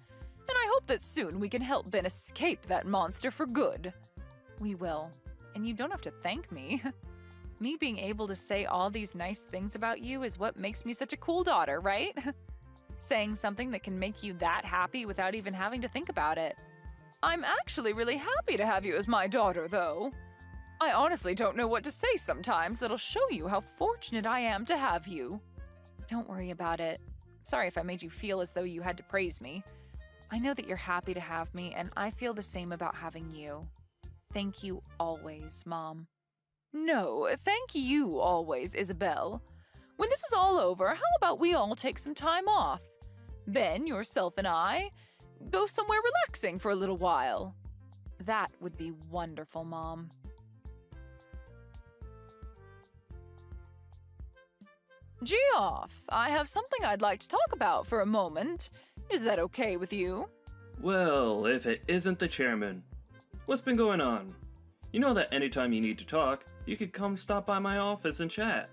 And I hope that soon we can help Ben escape that monster for good. We will. And you don't have to thank me. Me being able to say all these nice things about you is what makes me such a cool daughter, right? Saying something that can make you that happy without even having to think about it. I'm actually really happy to have you as my daughter, though. I honestly don't know what to say sometimes that'll show you how fortunate I am to have you. Don't worry about it. Sorry if I made you feel as though you had to praise me. I know that you're happy to have me, and I feel the same about having you. Thank you always, Mom. No, thank you always, Isabel. When this is all over, how about we all take some time off? Ben, yourself, and I go somewhere relaxing for a little while. That would be wonderful, Mom. Geoff, I have something I'd like to talk about for a moment. Is that okay with you? Well, if it isn't the chairman. What's been going on? You know that anytime you need to talk, you could come stop by my office and chat.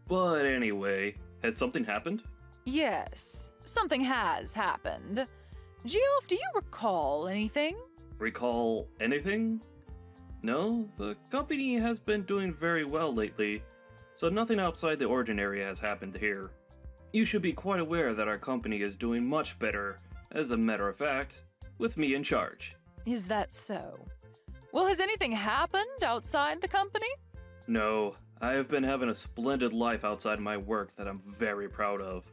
But anyway, has something happened? Yes, something has happened. Geoff, do you recall anything? Recall anything? No, the company has been doing very well lately, so nothing outside the ordinary has happened here. You should be quite aware that our company is doing much better, as a matter of fact, with me in charge. Is that so? Well, has anything happened outside the company? No, I have been having a splendid life outside my work that I'm very proud of.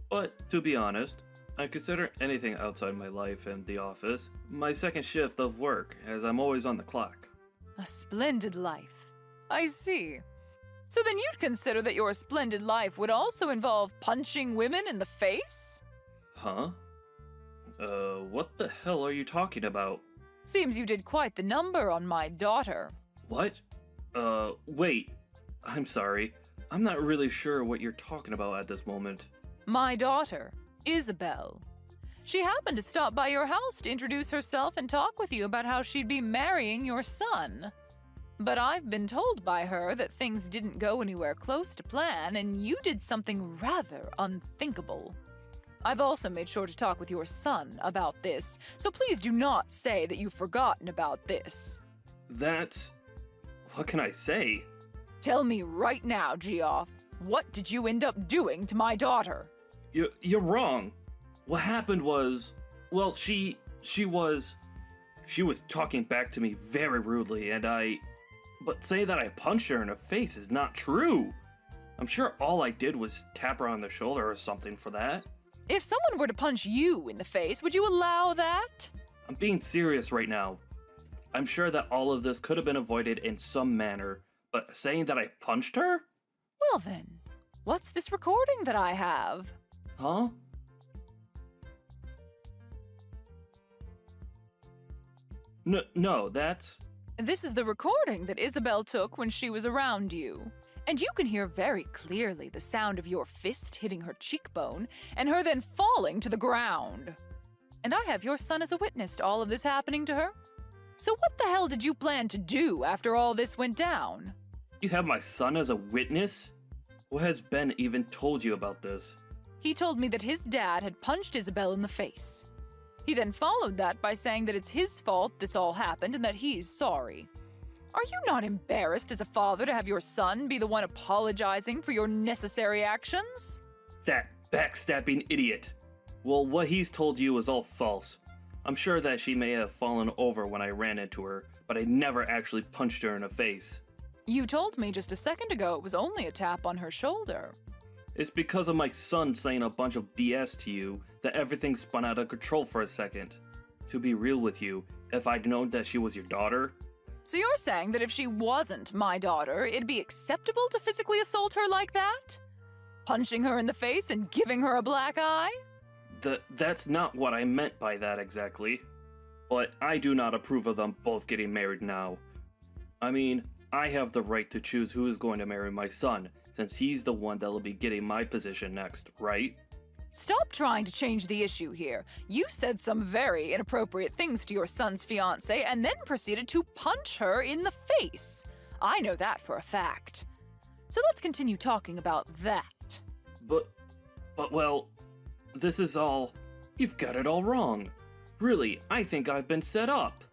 But, to be honest, I consider anything outside my life and the office my second shift of work, as I'm always on the clock. A splendid life. I see. So then you'd consider that your splendid life would also involve punching women in the face? Huh? What the hell are you talking about? Seems you did quite the number on my daughter. What? Wait. I'm sorry. I'm not really sure what you're talking about at this moment. My daughter, Isabel. She happened to stop by your house to introduce herself and talk with you about how she'd be marrying your son. But I've been told by her that things didn't go anywhere close to plan, and you did something rather unthinkable. I've also made sure to talk with your son about this, so please do not say that you've forgotten about this. What can I say? Tell me right now, Geoff. What did you end up doing to my daughter? You're wrong. What happened was, well, she was talking back to me very rudely, but saying that I punched her in the face is not true. I'm sure all I did was tap her on the shoulder or something for that. If someone were to punch you in the face, would you allow that? I'm being serious right now. I'm sure that all of this could have been avoided in some manner, but saying that I punched her? Well then, what's this recording that I have? Huh? No, that's... This is the recording that Isabel took when she was around you. And you can hear very clearly the sound of your fist hitting her cheekbone and her then falling to the ground. And I have your son as a witness to all of this happening to her. So what the hell did you plan to do after all this went down? You have my son as a witness? What has Ben even told you about this? He told me that his dad had punched Isabel in the face. He then followed that by saying that it's his fault this all happened and that he's sorry. Are you not embarrassed as a father to have your son be the one apologizing for your necessary actions? That backstabbing idiot. Well, what he's told you is all false. I'm sure that she may have fallen over when I ran into her, but I never actually punched her in the face. You told me just a second ago it was only a tap on her shoulder. It's because of my son saying a bunch of BS to you that everything spun out of control for a second. To be real with you, if I'd known that she was your daughter... So you're saying that if she wasn't my daughter, it'd be acceptable to physically assault her like that? Punching her in the face and giving her a black eye? That's not what I meant by that exactly. But I do not approve of them both getting married now. I mean, I have the right to choose who is going to marry my son, since he's the one that'll be getting my position next, right? Stop trying to change the issue here. You said some very inappropriate things to your son's fiancée and then proceeded to punch her in the face. I know that for a fact. So let's continue talking about that. But well, this is all... You've got it all wrong. Really, I think I've been set up.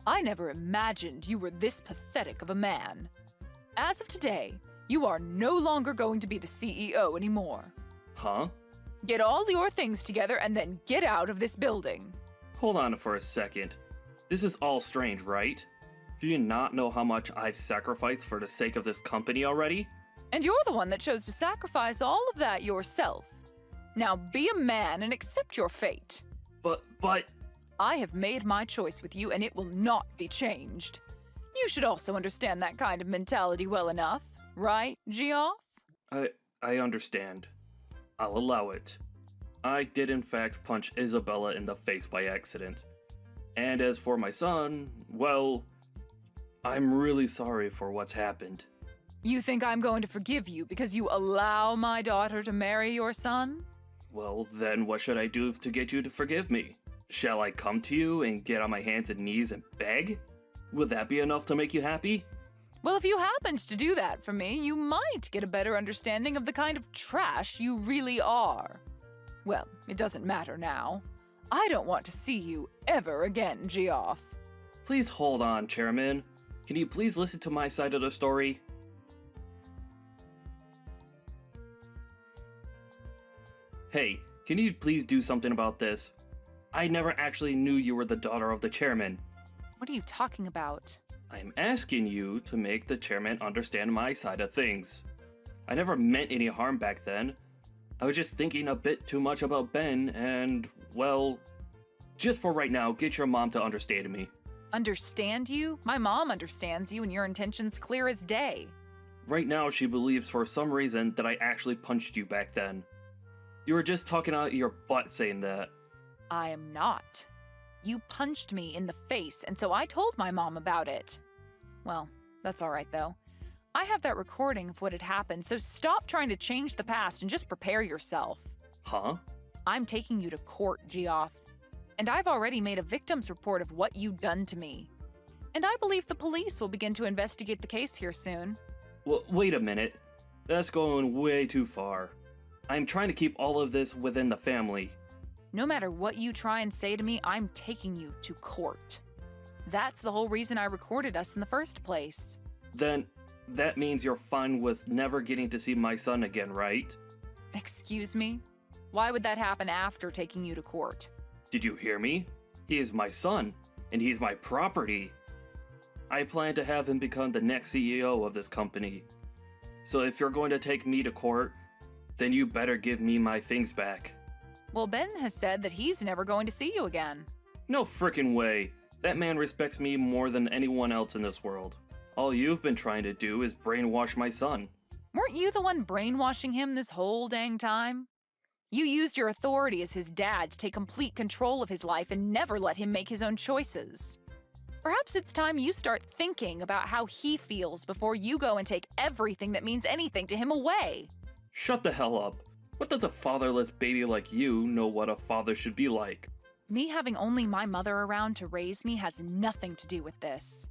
I never imagined you were this pathetic of a man. As of today, you are no longer going to be the CEO anymore. Huh? Get all your things together and then get out of this building. Hold on for a second. This is all strange, right? Do you not know how much I've sacrificed for the sake of this company already? And you're the one that chose to sacrifice all of that yourself. Now be a man and accept your fate. But... I have made my choice with you and it will not be changed. You should also understand that kind of mentality well enough, right, Geoff? I understand. I'll allow it. I did in fact punch Isabella in the face by accident. And as for my son, well, I'm really sorry for what's happened. You think I'm going to forgive you because you allow my daughter to marry your son? Well, then what should I do to get you to forgive me? Shall I come to you and get on my hands and knees and beg? Would that be enough to make you happy? Well, if you happened to do that for me, you might get a better understanding of the kind of trash you really are. Well, it doesn't matter now. I don't want to see you ever again, Geoff. Please hold on, Chairman. Can you please listen to my side of the story? Hey, can you please do something about this? I never actually knew you were the daughter of the chairman. What are you talking about? I'm asking you to make the chairman understand my side of things. I never meant any harm back then. I was just thinking a bit too much about Ben and, well, just for right now, get your mom to understand me. Understand you? My mom understands you and your intentions clear as day. Right now, she believes for some reason that I actually punched you back then. You were just talking out your butt saying that. I am not. You punched me in the face, and so I told my mom about it. Well, that's all right, though. I have that recording of what had happened, so stop trying to change the past and just prepare yourself. Huh? I'm taking you to court, Geoff. And I've already made a victim's report of what you've done to me. And I believe the police will begin to investigate the case here soon. Well, wait a minute. That's going way too far. I'm trying to keep all of this within the family. No matter what you try and say to me, I'm taking you to court. That's the whole reason I recorded us in the first place. Then, that means you're fine with never getting to see my son again, right? Excuse me? Why would that happen after taking you to court? Did you hear me? He is my son, and he's my property. I plan to have him become the next CEO of this company. So if you're going to take me to court, then you better give me my things back. Well, Ben has said that he's never going to see you again. No frickin' way. That man respects me more than anyone else in this world. All you've been trying to do is brainwash my son. Weren't you the one brainwashing him this whole dang time? You used your authority as his dad to take complete control of his life and never let him make his own choices. Perhaps it's time you start thinking about how he feels before you go and take everything that means anything to him away. Shut the hell up. What does a fatherless baby like you know what a father should be like? Me having only my mother around to raise me has nothing to do with this.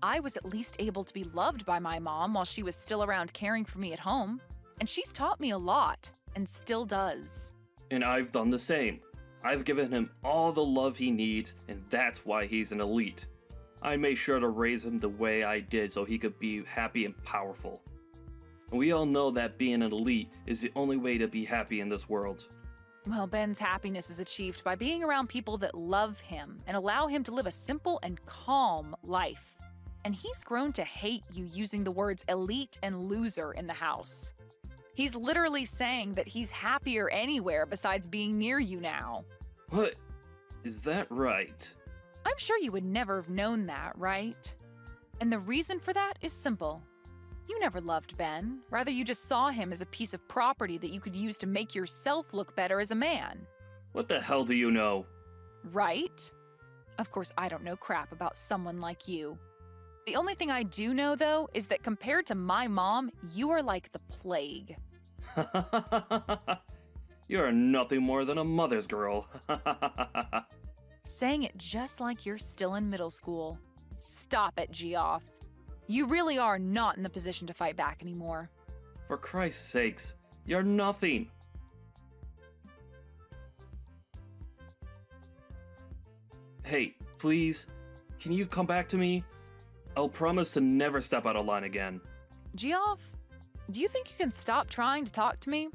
I was at least able to be loved by my mom while she was still around caring for me at home, and she's taught me a lot, and still does. And I've done the same. I've given him all the love he needs, and that's why he's an elite. I made sure to raise him the way I did so he could be happy and powerful. And we all know that being an elite is the only way to be happy in this world. Well, Ben's happiness is achieved by being around people that love him and allow him to live a simple and calm life. And he's grown to hate you using the words elite and loser in the house. He's literally saying that he's happier anywhere besides being near you now. What? Is that right? I'm sure you would never have known that, right? And the reason for that is simple. You never loved Ben. Rather, you just saw him as a piece of property that you could use to make yourself look better as a man. What the hell do you know? Right? Of course, I don't know crap about someone like you. The only thing I do know, though, is that compared to my mom, you are like the plague. You are nothing more than a mother's girl. Saying it just like you're still in middle school. Stop it, Geoff. You really are not in the position to fight back anymore. For Christ's sakes, you're nothing. Hey, please, can you come back to me? I'll promise to never step out of line again. Geoff, do you think you can stop trying to talk to me?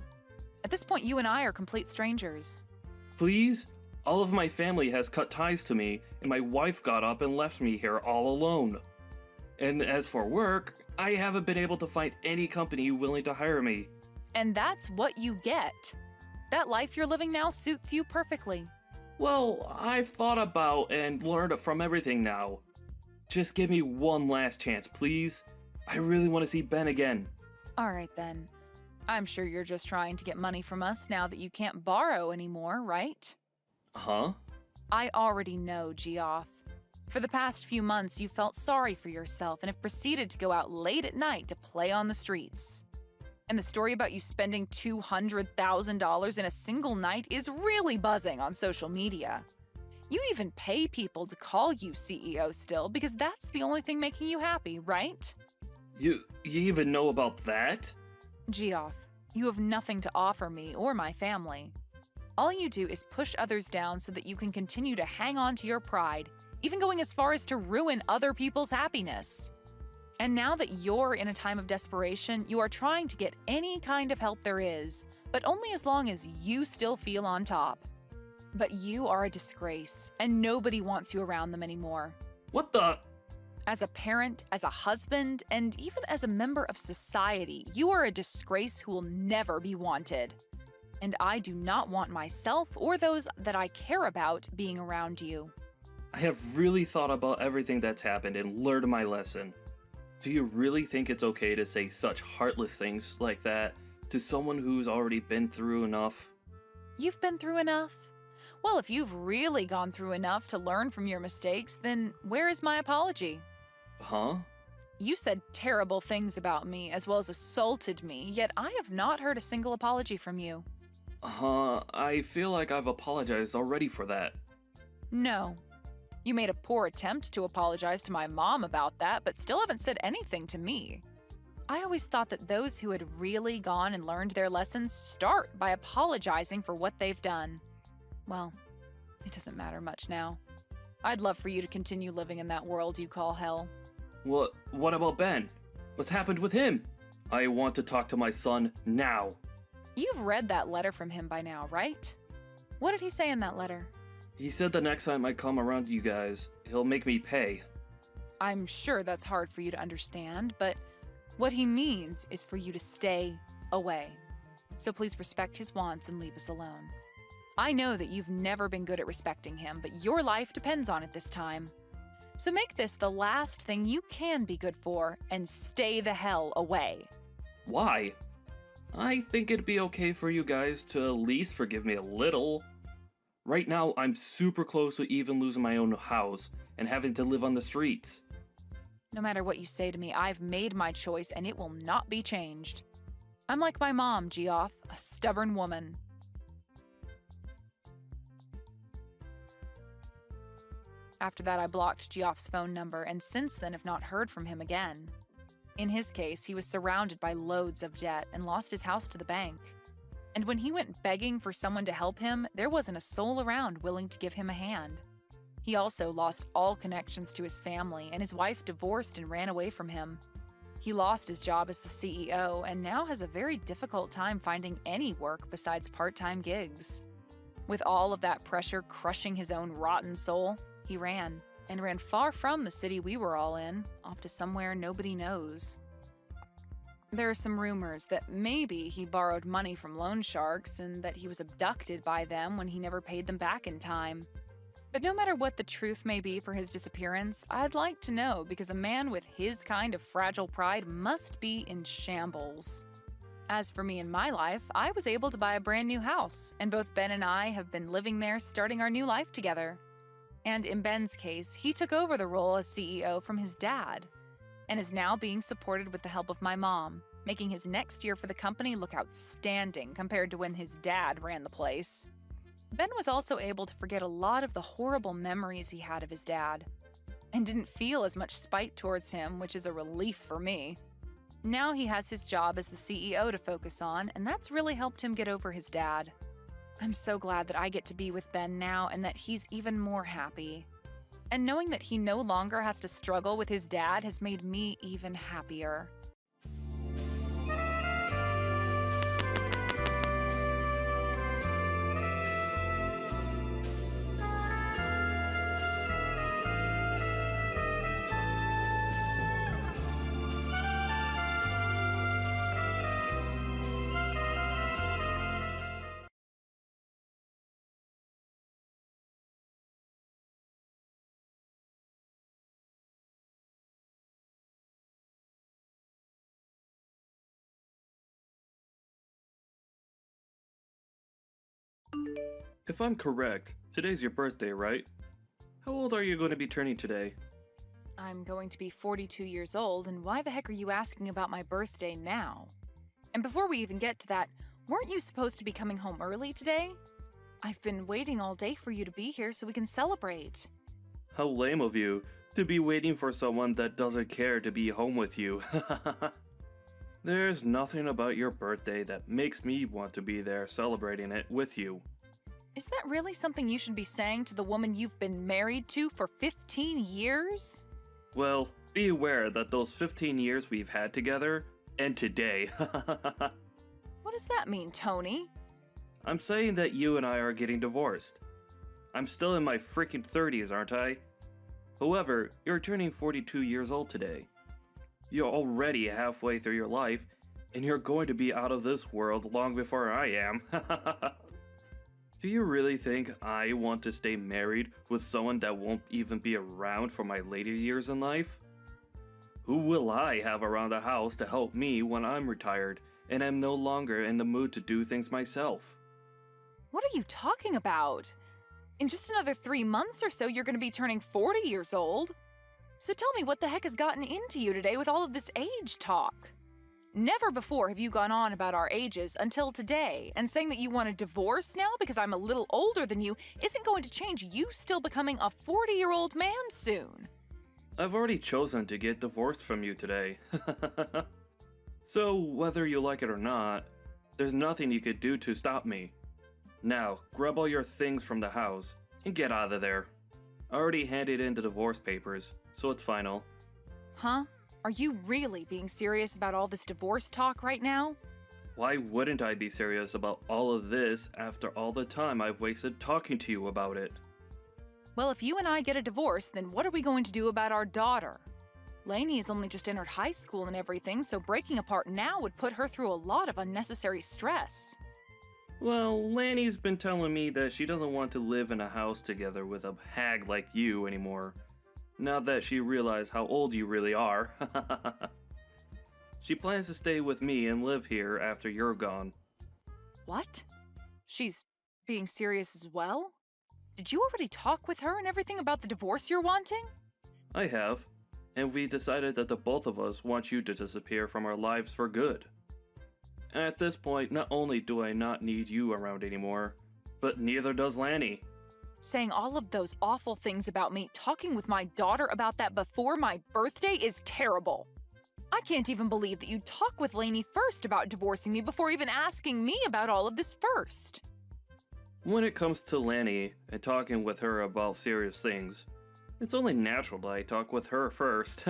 At this point, you and I are complete strangers. Please? All of my family has cut ties to me, and my wife got up and left me here all alone. And as for work, I haven't been able to find any company willing to hire me. And that's what you get. That life you're living now suits you perfectly. Well, I've thought about and learned from everything now. Just give me one last chance, please. I really want to see Ben again. All right, then. I'm sure you're just trying to get money from us now that you can't borrow anymore, right? Huh? I already know, Geoff. For the past few months, you felt sorry for yourself and have proceeded to go out late at night to play on the streets. And the story about you spending $200,000 in a single night is really buzzing on social media. You even pay people to call you CEO still because that's the only thing making you happy, right? You even know about that? Geoff, you have nothing to offer me or my family. All you do is push others down so that you can continue to hang on to your pride, even going as far as to ruin other people's happiness. And now that you're in a time of desperation, you are trying to get any kind of help there is, but only as long as you still feel on top. But you are a disgrace, and nobody wants you around them anymore. What the? As a parent, as a husband, and even as a member of society, you are a disgrace who will never be wanted. And I do not want myself or those that I care about being around you. I have really thought about everything that's happened and learned my lesson. Do you really think it's okay to say such heartless things like that to someone who's already been through enough? You've been through enough? Well, if you've really gone through enough to learn from your mistakes, then where is my apology? Huh? You said terrible things about me as well as assaulted me, yet I have not heard a single apology from you. I feel like I've apologized already for that. No. You made a poor attempt to apologize to my mom about that, but still haven't said anything to me. I always thought that those who had really gone and learned their lessons start by apologizing for what they've done. Well, it doesn't matter much now. I'd love for you to continue living in that world you call hell. What about Ben? What's happened with him? I want to talk to my son now. You've read that letter from him by now, right? What did he say in that letter? He said the next time I come around you guys, he'll make me pay. I'm sure that's hard for you to understand, but what he means is for you to stay away. So please respect his wants and leave us alone. I know that you've never been good at respecting him, but your life depends on it this time. So make this the last thing you can be good for and stay the hell away. Why? I think it'd be okay for you guys to at least forgive me a little. Right now, I'm super close to even losing my own house and having to live on the streets. No matter what you say to me, I've made my choice and it will not be changed. I'm like my mom, Geoff, a stubborn woman. After that, I blocked Geoff's phone number and since then have not heard from him again. In his case, he was surrounded by loads of debt and lost his house to the bank. And when he went begging for someone to help him, there wasn't a soul around willing to give him a hand. He also lost all connections to his family, and his wife divorced and ran away from him. He lost his job as the CEO and now has a very difficult time finding any work besides part-time gigs. With all of that pressure crushing his own rotten soul, he ran far from the city we were all in, off to somewhere nobody knows. There are some rumors that maybe he borrowed money from loan sharks and that he was abducted by them when he never paid them back in time. But no matter what the truth may be for his disappearance, I'd like to know because a man with his kind of fragile pride must be in shambles. As for me and my life, I was able to buy a brand new house, and both Ben and I have been living there starting our new life together. And in Ben's case, he took over the role as CEO from his dad, and is now being supported with the help of my mom, making his next year for the company look outstanding compared to when his dad ran the place. Ben was also able to forget a lot of the horrible memories he had of his dad, and didn't feel as much spite towards him, which is a relief for me. Now he has his job as the CEO to focus on, and that's really helped him get over his dad. I'm so glad that I get to be with Ben now and that he's even more happy. And knowing that he no longer has to struggle with his dad has made me even happier. If I'm correct, today's your birthday, right? How old are you going to be turning today? I'm going to be 42 years old, and why the heck are you asking about my birthday now? And before we even get to that, weren't you supposed to be coming home early today? I've been waiting all day for you to be here so we can celebrate. How lame of you to be waiting for someone that doesn't care to be home with you. There's nothing about your birthday that makes me want to be there celebrating it with you. Is that really something you should be saying to the woman you've been married to for 15 years? Well, be aware that those 15 years we've had together end today. What does that mean, Tony? I'm saying that you and I are getting divorced. I'm still in my freaking 30s, aren't I? However, you're turning 42 years old today. You're already halfway through your life, and you're going to be out of this world long before I am. Do you really think I want to stay married with someone that won't even be around for my later years in life? Who will I have around the house to help me when I'm retired and am no longer in the mood to do things myself? What are you talking about? In just another 3 months or so, you're going to be turning 40 years old. So tell me, what the heck has gotten into you today with all of this age talk? Never before have you gone on about our ages until today, and saying that you want a divorce now because I'm a little older than you isn't going to change you still becoming a 40-year-old man soon. I've already chosen to get divorced from you today. So, whether you like it or not, there's nothing you could do to stop me. Now, grab all your things from the house and get out of there. I already handed in the divorce papers, so it's final. Huh? Are you really being serious about all this divorce talk right now? Why wouldn't I be serious about all of this after all the time I've wasted talking to you about it? Well, if you and I get a divorce, then what are we going to do about our daughter? Lainey has only just entered high school and everything, so breaking apart now would put her through a lot of unnecessary stress. Well, Lanny's been telling me that she doesn't want to live in a house together with a hag like you anymore. Now that she realized how old you really are. She plans to stay with me and live here after you're gone. What? She's being serious as well? Did you already talk with her and everything about the divorce you're wanting? I have, and we decided that the both of us want you to disappear from our lives for good. At this point, not only do I not need you around anymore, but neither does Lanny. Saying all of those awful things about me, talking with my daughter about that before my birthday is terrible. I can't even believe that you talk with Lainey first about divorcing me before even asking me about all of this first. When it comes to Lanny and talking with her about serious things, it's only natural that I talk with her first.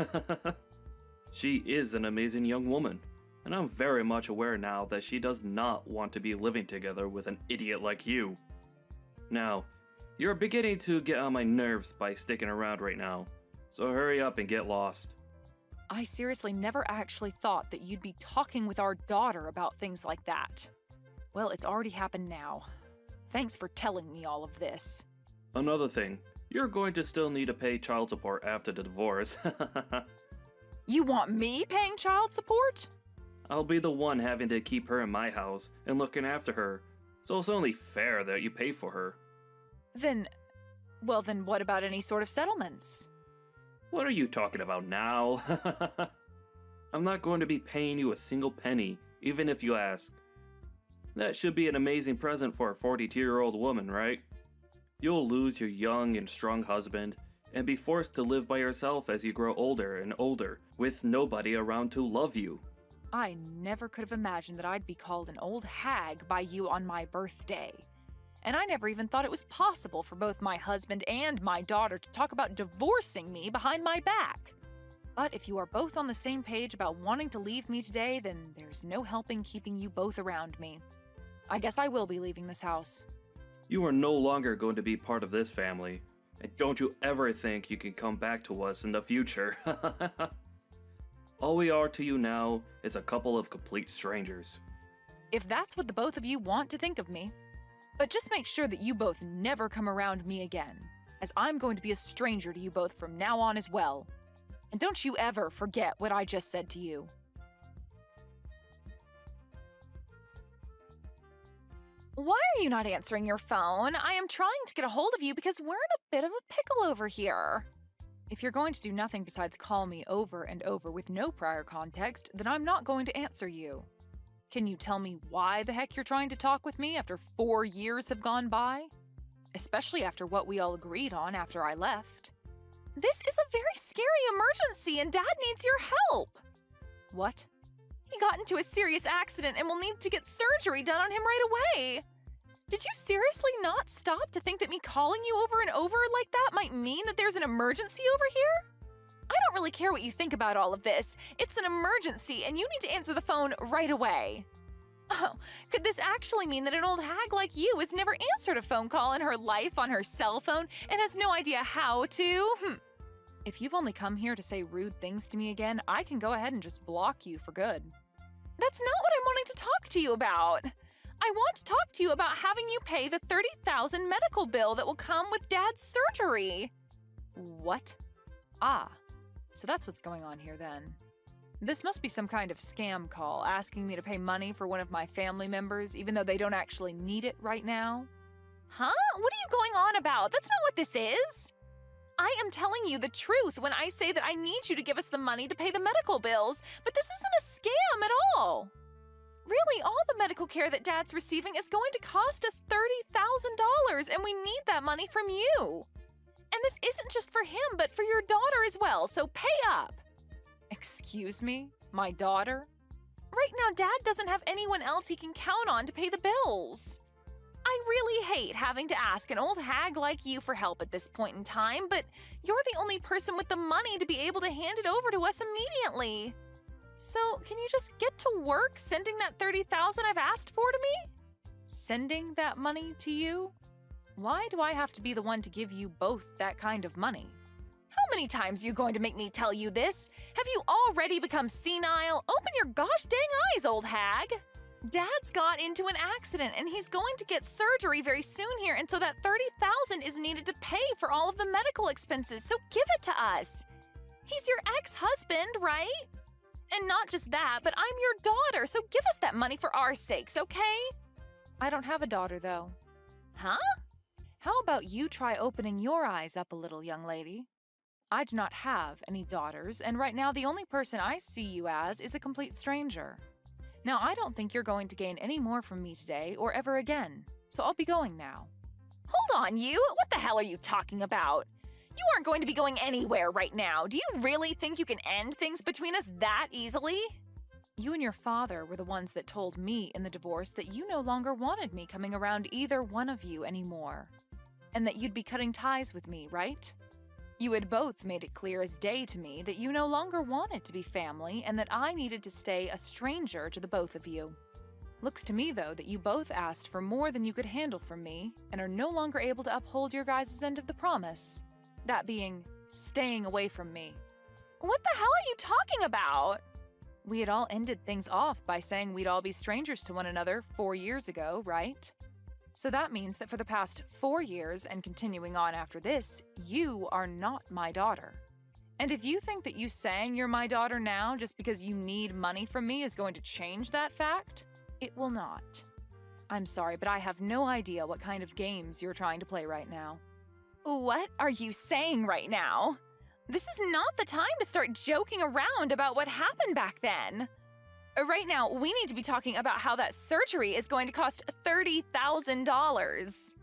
She is an amazing young woman, and I'm very much aware now that she does not want to be living together with an idiot like you. Now, you're beginning to get on my nerves by sticking around right now, so hurry up and get lost. I seriously never actually thought that you'd be talking with our daughter about things like that. Well, it's already happened now. Thanks for telling me all of this. Another thing, you're going to still need to pay child support after the divorce. You want me paying child support? I'll be the one having to keep her in my house and looking after her, so it's only fair that you pay for her. Then what about any sort of settlements? What are you talking about now? I'm not going to be paying you a single penny, even if you ask. That should be an amazing present for a 42-year-old woman, right? You'll lose your young and strong husband and be forced to live by yourself as you grow older and older, with nobody around to love you. I never could have imagined that I'd be called an old hag by you on my birthday. And I never even thought it was possible for both my husband and my daughter to talk about divorcing me behind my back. But if you are both on the same page about wanting to leave me today, then there's no helping keeping you both around me. I guess I will be leaving this house. You are no longer going to be part of this family, and don't you ever think you can come back to us in the future. All we are to you now is a couple of complete strangers. If that's what the both of you want to think of me. But just make sure that you both never come around me again, as I'm going to be a stranger to you both from now on as well. And don't you ever forget what I just said to you. Why are you not answering your phone? I am trying to get a hold of you because we're in a bit of a pickle over here. If you're going to do nothing besides call me over and over with no prior context, then I'm not going to answer you. Can you tell me why the heck you're trying to talk with me after 4 years have gone by? Especially after what we all agreed on after I left. This is a very scary emergency and Dad needs your help. What? He got into a serious accident and will need to get surgery done on him right away. Did you seriously not stop to think that me calling you over and over like that might mean that there's an emergency over here? I don't really care what you think about all of this. It's an emergency, and you need to answer the phone right away. Oh, could this actually mean that an old hag like you has never answered a phone call in her life on her cell phone and has no idea how to? If you've only come here to say rude things to me again, I can go ahead and just block you for good. That's not what I'm wanting to talk to you about. I want to talk to you about having you pay the $30,000 medical bill that will come with Dad's surgery. What? Ah. So that's what's going on here then. This must be some kind of scam call asking me to pay money for one of my family members even though they don't actually need it right now. Huh? What are you going on about? That's not what this is. I am telling you the truth when I say that I need you to give us the money to pay the medical bills, but this isn't a scam at all. Really, all the medical care that Dad's receiving is going to cost us $30,000 and we need that money from you. And this isn't just for him, but for your daughter as well, so pay up. Excuse me? My daughter? Right now, Dad doesn't have anyone else he can count on to pay the bills. I really hate having to ask an old hag like you for help at this point in time, but you're the only person with the money to be able to hand it over to us immediately. So, can you just get to work sending that $30,000 I've asked for to me? Sending that money to you? Why do I have to be the one to give you both that kind of money? How many times are you going to make me tell you this? Have you already become senile? Open your gosh dang eyes, old hag! Dad's got into an accident and he's going to get surgery very soon here, and so that $30,000 is needed to pay for all of the medical expenses, so give it to us. He's your ex-husband, right? And not just that, but I'm your daughter, so give us that money for our sakes, okay? I don't have a daughter, though. Huh? How about you try opening your eyes up a little, young lady? I do not have any daughters, and right now the only person I see you as is a complete stranger. Now, I don't think you're going to gain any more from me today or ever again, so I'll be going now. Hold on, you! What the hell are you talking about? You aren't going to be going anywhere right now. Do you really think you can end things between us that easily? You and your father were the ones that told me in the divorce that you no longer wanted me coming around either one of you anymore, and that you'd be cutting ties with me, right? You had both made it clear as day to me that you no longer wanted to be family and that I needed to stay a stranger to the both of you. Looks to me, though, that you both asked for more than you could handle from me and are no longer able to uphold your guys' end of the promise. That being, staying away from me. What the hell are you talking about? We had all ended things off by saying we'd all be strangers to one another 4 years ago, right? So that means that for the past 4 years and continuing on after this, you are not my daughter. And if you think that you saying you're my daughter now just because you need money from me is going to change that fact, it will not. I'm sorry, but I have no idea what kind of games you're trying to play right now. What are you saying right now? This is not the time to start joking around about what happened back then. Right now, we need to be talking about how that surgery is going to cost $30,000.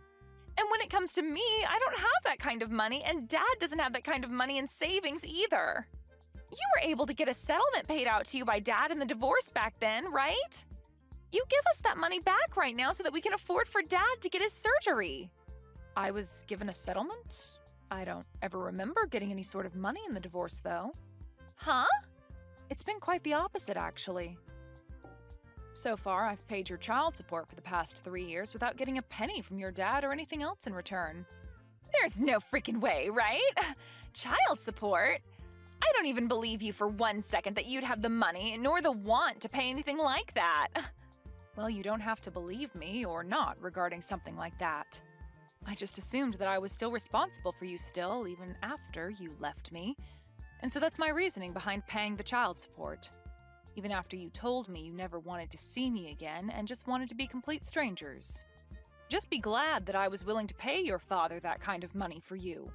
And when it comes to me, I don't have that kind of money, and Dad doesn't have that kind of money in savings either. You were able to get a settlement paid out to you by Dad in the divorce back then, right? You give us that money back right now so that we can afford for Dad to get his surgery. I was given a settlement? I don't ever remember getting any sort of money in the divorce, though. Huh? It's been quite the opposite, actually. So far, I've paid your child support for the past 3 years without getting a penny from your dad or anything else in return. There's no freaking way, right? Child support? I don't even believe you for 1 second that you'd have the money nor the want to pay anything like that. Well, you don't have to believe me or not regarding something like that. I just assumed that I was still responsible for you still, even after you left me. And so that's my reasoning behind paying the child support. Even after you told me you never wanted to see me again and just wanted to be complete strangers. Just be glad that I was willing to pay your father that kind of money for you.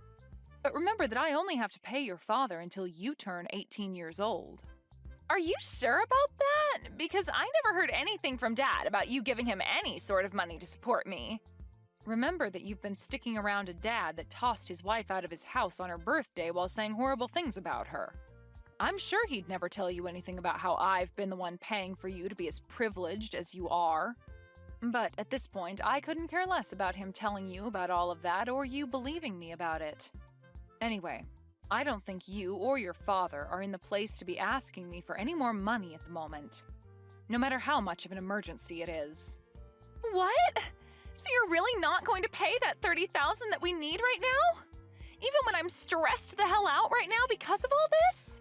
But remember that I only have to pay your father until you turn 18 years old. Are you sure about that? Because I never heard anything from Dad about you giving him any sort of money to support me. Remember that you've been sticking around a dad that tossed his wife out of his house on her birthday while saying horrible things about her. I'm sure he'd never tell you anything about how I've been the one paying for you to be as privileged as you are. But at this point, I couldn't care less about him telling you about all of that or you believing me about it. Anyway, I don't think you or your father are in the place to be asking me for any more money at the moment, no matter how much of an emergency it is. What? So you're really not going to pay that $30,000 that we need right now? Even when I'm stressed the hell out right now because of all this?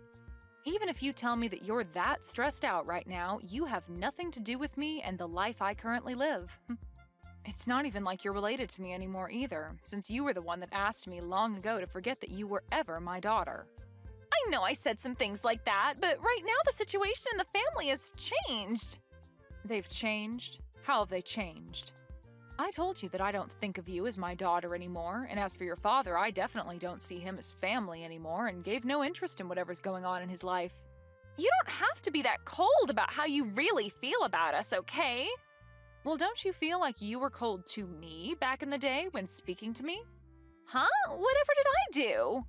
Even if you tell me that you're that stressed out right now, you have nothing to do with me and the life I currently live. It's not even like you're related to me anymore either, since you were the one that asked me long ago to forget that you were ever my daughter. I know I said some things like that, but right now the situation in the family has changed. They've changed? How have they changed? I told you that I don't think of you as my daughter anymore, and as for your father, I definitely don't see him as family anymore and gave no interest in whatever's going on in his life. You don't have to be that cold about how you really feel about us, okay? Well, don't you feel like you were cold to me back in the day when speaking to me? Huh? Whatever did I do?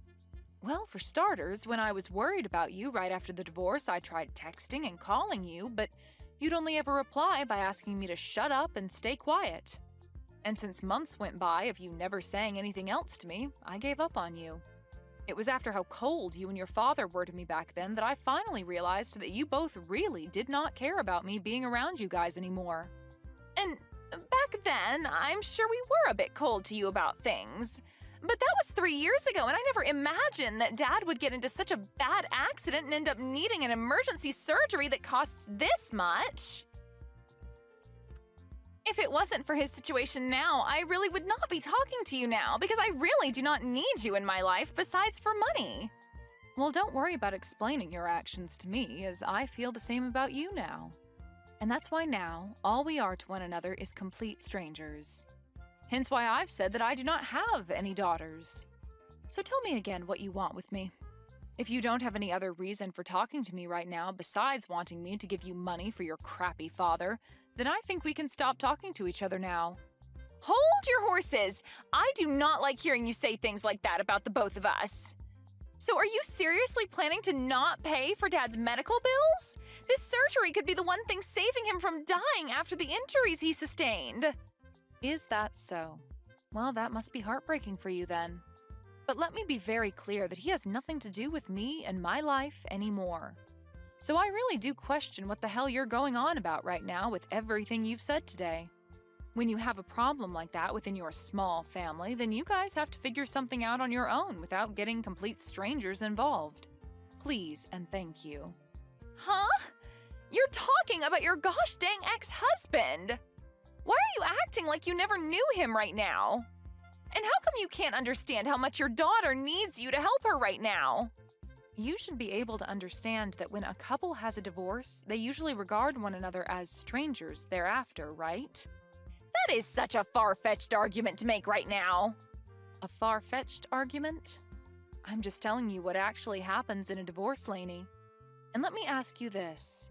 Well, for starters, when I was worried about you right after the divorce, I tried texting and calling you, but you'd only ever reply by asking me to shut up and stay quiet. And since months went by of you never saying anything else to me, I gave up on you. It was after how cold you and your father were to me back then that I finally realized that you both really did not care about me being around you guys anymore. And back then, I'm sure we were a bit cold to you about things. But that was 3 years ago, and I never imagined that Dad would get into such a bad accident and end up needing an emergency surgery that costs this much. If it wasn't for his situation now, I really would not be talking to you now because I really do not need you in my life besides for money. Well, don't worry about explaining your actions to me, as I feel the same about you now. And that's why now, all we are to one another is complete strangers. Hence why I've said that I do not have any daughters. So tell me again what you want with me. If you don't have any other reason for talking to me right now besides wanting me to give you money for your crappy father, then I think we can stop talking to each other now. Hold your horses! I do not like hearing you say things like that about the both of us. So are you seriously planning to not pay for Dad's medical bills? This surgery could be the one thing saving him from dying after the injuries he sustained. Is that so? Well, that must be heartbreaking for you then. But let me be very clear that he has nothing to do with me and my life anymore. So I really do question what the hell you're going on about right now with everything you've said today. When you have a problem like that within your small family, then you guys have to figure something out on your own without getting complete strangers involved. Please and thank you. Huh? You're talking about your gosh dang ex-husband! Why are you acting like you never knew him right now? And how come you can't understand how much your daughter needs you to help her right now? You should be able to understand that when a couple has a divorce, they usually regard one another as strangers thereafter, right? That is such a far-fetched argument to make right now. A far-fetched argument? I'm just telling you what actually happens in a divorce, Lainey. And let me ask you this.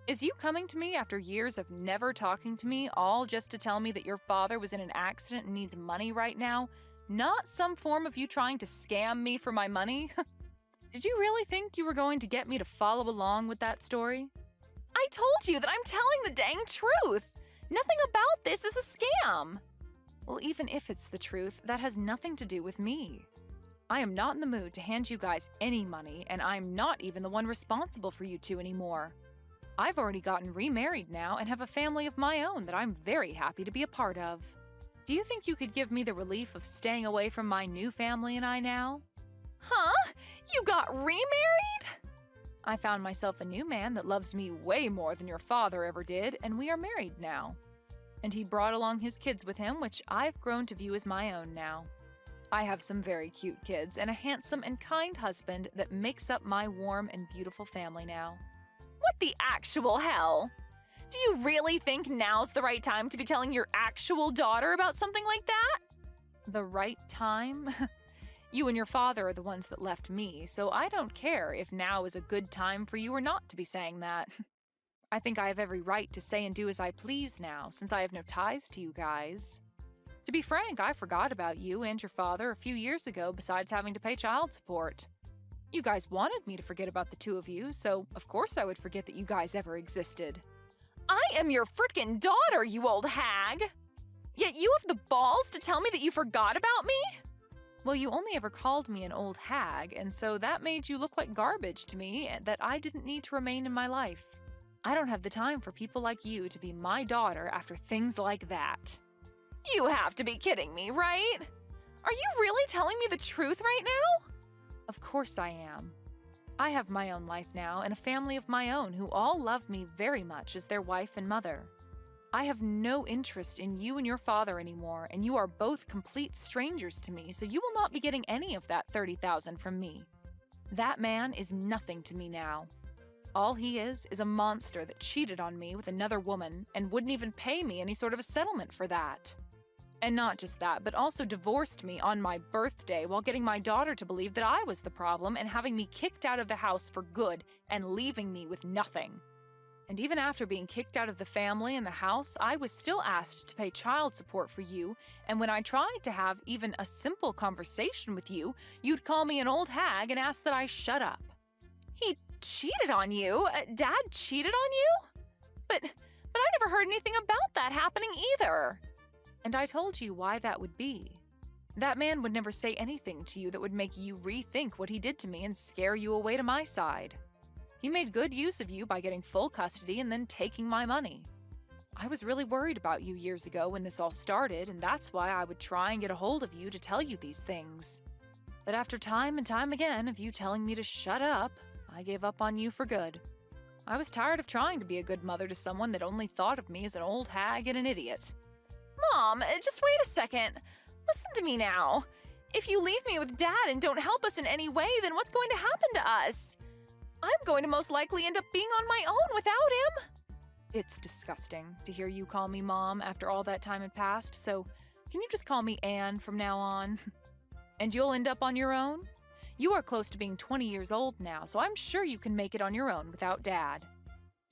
Is you coming to me after years of never talking to me all just to tell me that your father was in an accident and needs money right now, not some form of you trying to scam me for my money? Did you really think you were going to get me to follow along with that story? I told you that I'm telling the dang truth! Nothing about this is a scam! Well, even if it's the truth, that has nothing to do with me. I am not in the mood to hand you guys any money, and I'm not even the one responsible for you two anymore. I've already gotten remarried now and have a family of my own that I'm very happy to be a part of. Do you think you could give me the relief of staying away from my new family and I now? Huh? You got remarried? I found myself a new man that loves me way more than your father ever did, and we are married now. And he brought along his kids with him, which I've grown to view as my own now. I have some very cute kids and a handsome and kind husband that makes up my warm and beautiful family now. What the actual hell? Do you really think now's the right time to be telling your actual daughter about something like that? The right time? You and your father are the ones that left me, so I don't care if now is a good time for you or not to be saying that. I think I have every right to say and do as I please now, since I have no ties to you guys. To be frank, I forgot about you and your father a few years ago besides having to pay child support. You guys wanted me to forget about the two of you, so of course I would forget that you guys ever existed. I am your frickin' daughter, you old hag! Yet you have the balls to tell me that you forgot about me? Well, you only ever called me an old hag, and so that made you look like garbage to me that I didn't need to remain in my life. I don't have the time for people like you to be my daughter after things like that. You have to be kidding me, right? Are you really telling me the truth right now? Of course I am. I have my own life now and a family of my own who all love me very much as their wife and mother. I have no interest in you and your father anymore, and you are both complete strangers to me, so you will not be getting any of that $30,000 from me. That man is nothing to me now. All he is a monster that cheated on me with another woman and wouldn't even pay me any sort of a settlement for that. And not just that, but also divorced me on my birthday while getting my daughter to believe that I was the problem and having me kicked out of the house for good and leaving me with nothing. And even after being kicked out of the family and the house, I was still asked to pay child support for you, and when I tried to have even a simple conversation with you, you'd call me an old hag and ask that I shut up. He cheated on you? Dad cheated on you? But I never heard anything about that happening either. And I told you why that would be. That man would never say anything to you that would make you rethink what he did to me and scare you away to my side. He made good use of you by getting full custody and then taking my money. I was really worried about you years ago when this all started, and that's why I would try and get a hold of you to tell you these things. But after time and time again of you telling me to shut up, I gave up on you for good. I was tired of trying to be a good mother to someone that only thought of me as an old hag and an idiot. Mom, just wait a second. Listen to me now. If you leave me with Dad and don't help us in any way, then what's going to happen to us? I'm going to most likely end up being on my own without him. It's disgusting to hear you call me Mom after all that time had passed, so can you just call me Anne from now on? And you'll end up on your own? You are close to being 20 years old now, so I'm sure you can make it on your own without Dad.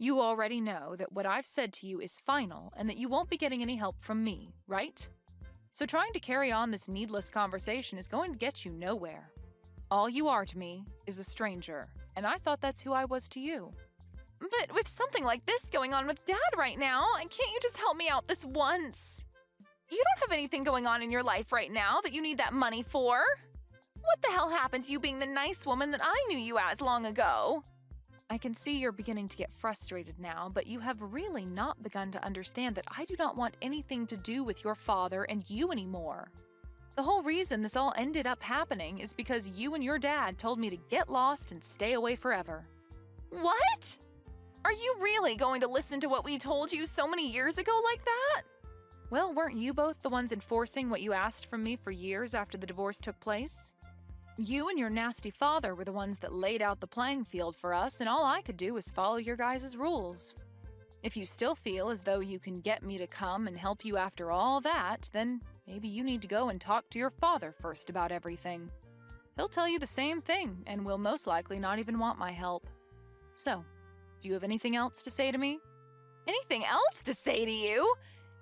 You already know that what I've said to you is final and that you won't be getting any help from me, right? So trying to carry on this needless conversation is going to get you nowhere. All you are to me is a stranger, and I thought that's who I was to you. But with something like this going on with Dad right now, can't you just help me out this once? You don't have anything going on in your life right now that you need that money for. What the hell happened to you being the nice woman that I knew you as long ago? I can see you're beginning to get frustrated now, but you have really not begun to understand that I do not want anything to do with your father and you anymore. The whole reason this all ended up happening is because you and your dad told me to get lost and stay away forever. What? Are you really going to listen to what we told you so many years ago like that? Well, weren't you both the ones enforcing what you asked from me for years after the divorce took place? You and your nasty father were the ones that laid out the playing field for us, and all I could do was follow your guys' rules. If you still feel as though you can get me to come and help you after all that, then maybe you need to go and talk to your father first about everything. He'll tell you the same thing and will most likely not even want my help. So, do you have anything else to say to me? Anything else to say to you?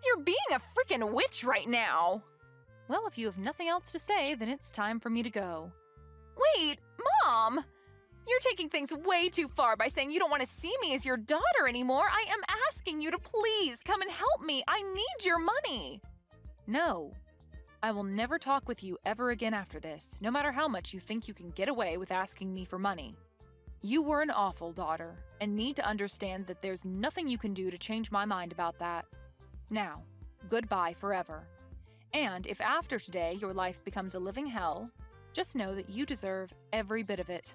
You're being a freaking witch right now. Well, if you have nothing else to say, then it's time for me to go. Wait, Mom! You're taking things way too far by saying you don't want to see me as your daughter anymore. I am asking you to please come and help me. I need your money. No. I will never talk with you ever again after this, no matter how much you think you can get away with asking me for money. You were an awful daughter and need to understand that there's nothing you can do to change my mind about that. Now, goodbye forever. And if after today your life becomes a living hell, just know that you deserve every bit of it.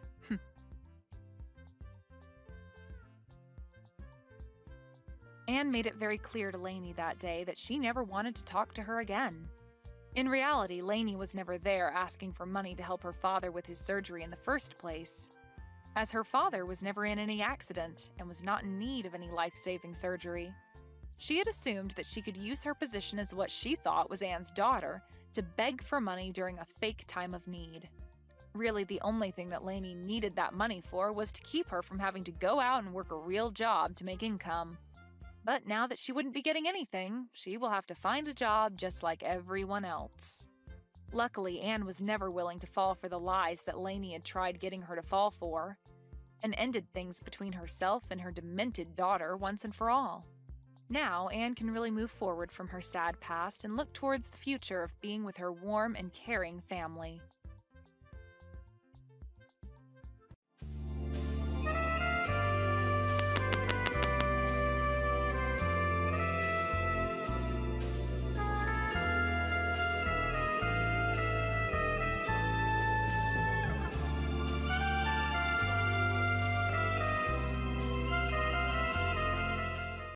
Anne made it very clear to Lainey that day that she never wanted to talk to her again. In reality, Lainey was never there asking for money to help her father with his surgery in the first place, as her father was never in any accident and was not in need of any life-saving surgery. She had assumed that she could use her position as what she thought was Anne's daughter to beg for money during a fake time of need. Really, the only thing that Lainey needed that money for was to keep her from having to go out and work a real job to make income. But now that she wouldn't be getting anything, she will have to find a job just like everyone else. Luckily, Anne was never willing to fall for the lies that Lainey had tried getting her to fall for, and ended things between herself and her demented daughter once and for all. Now, Anne can really move forward from her sad past and look towards the future of being with her warm and caring family.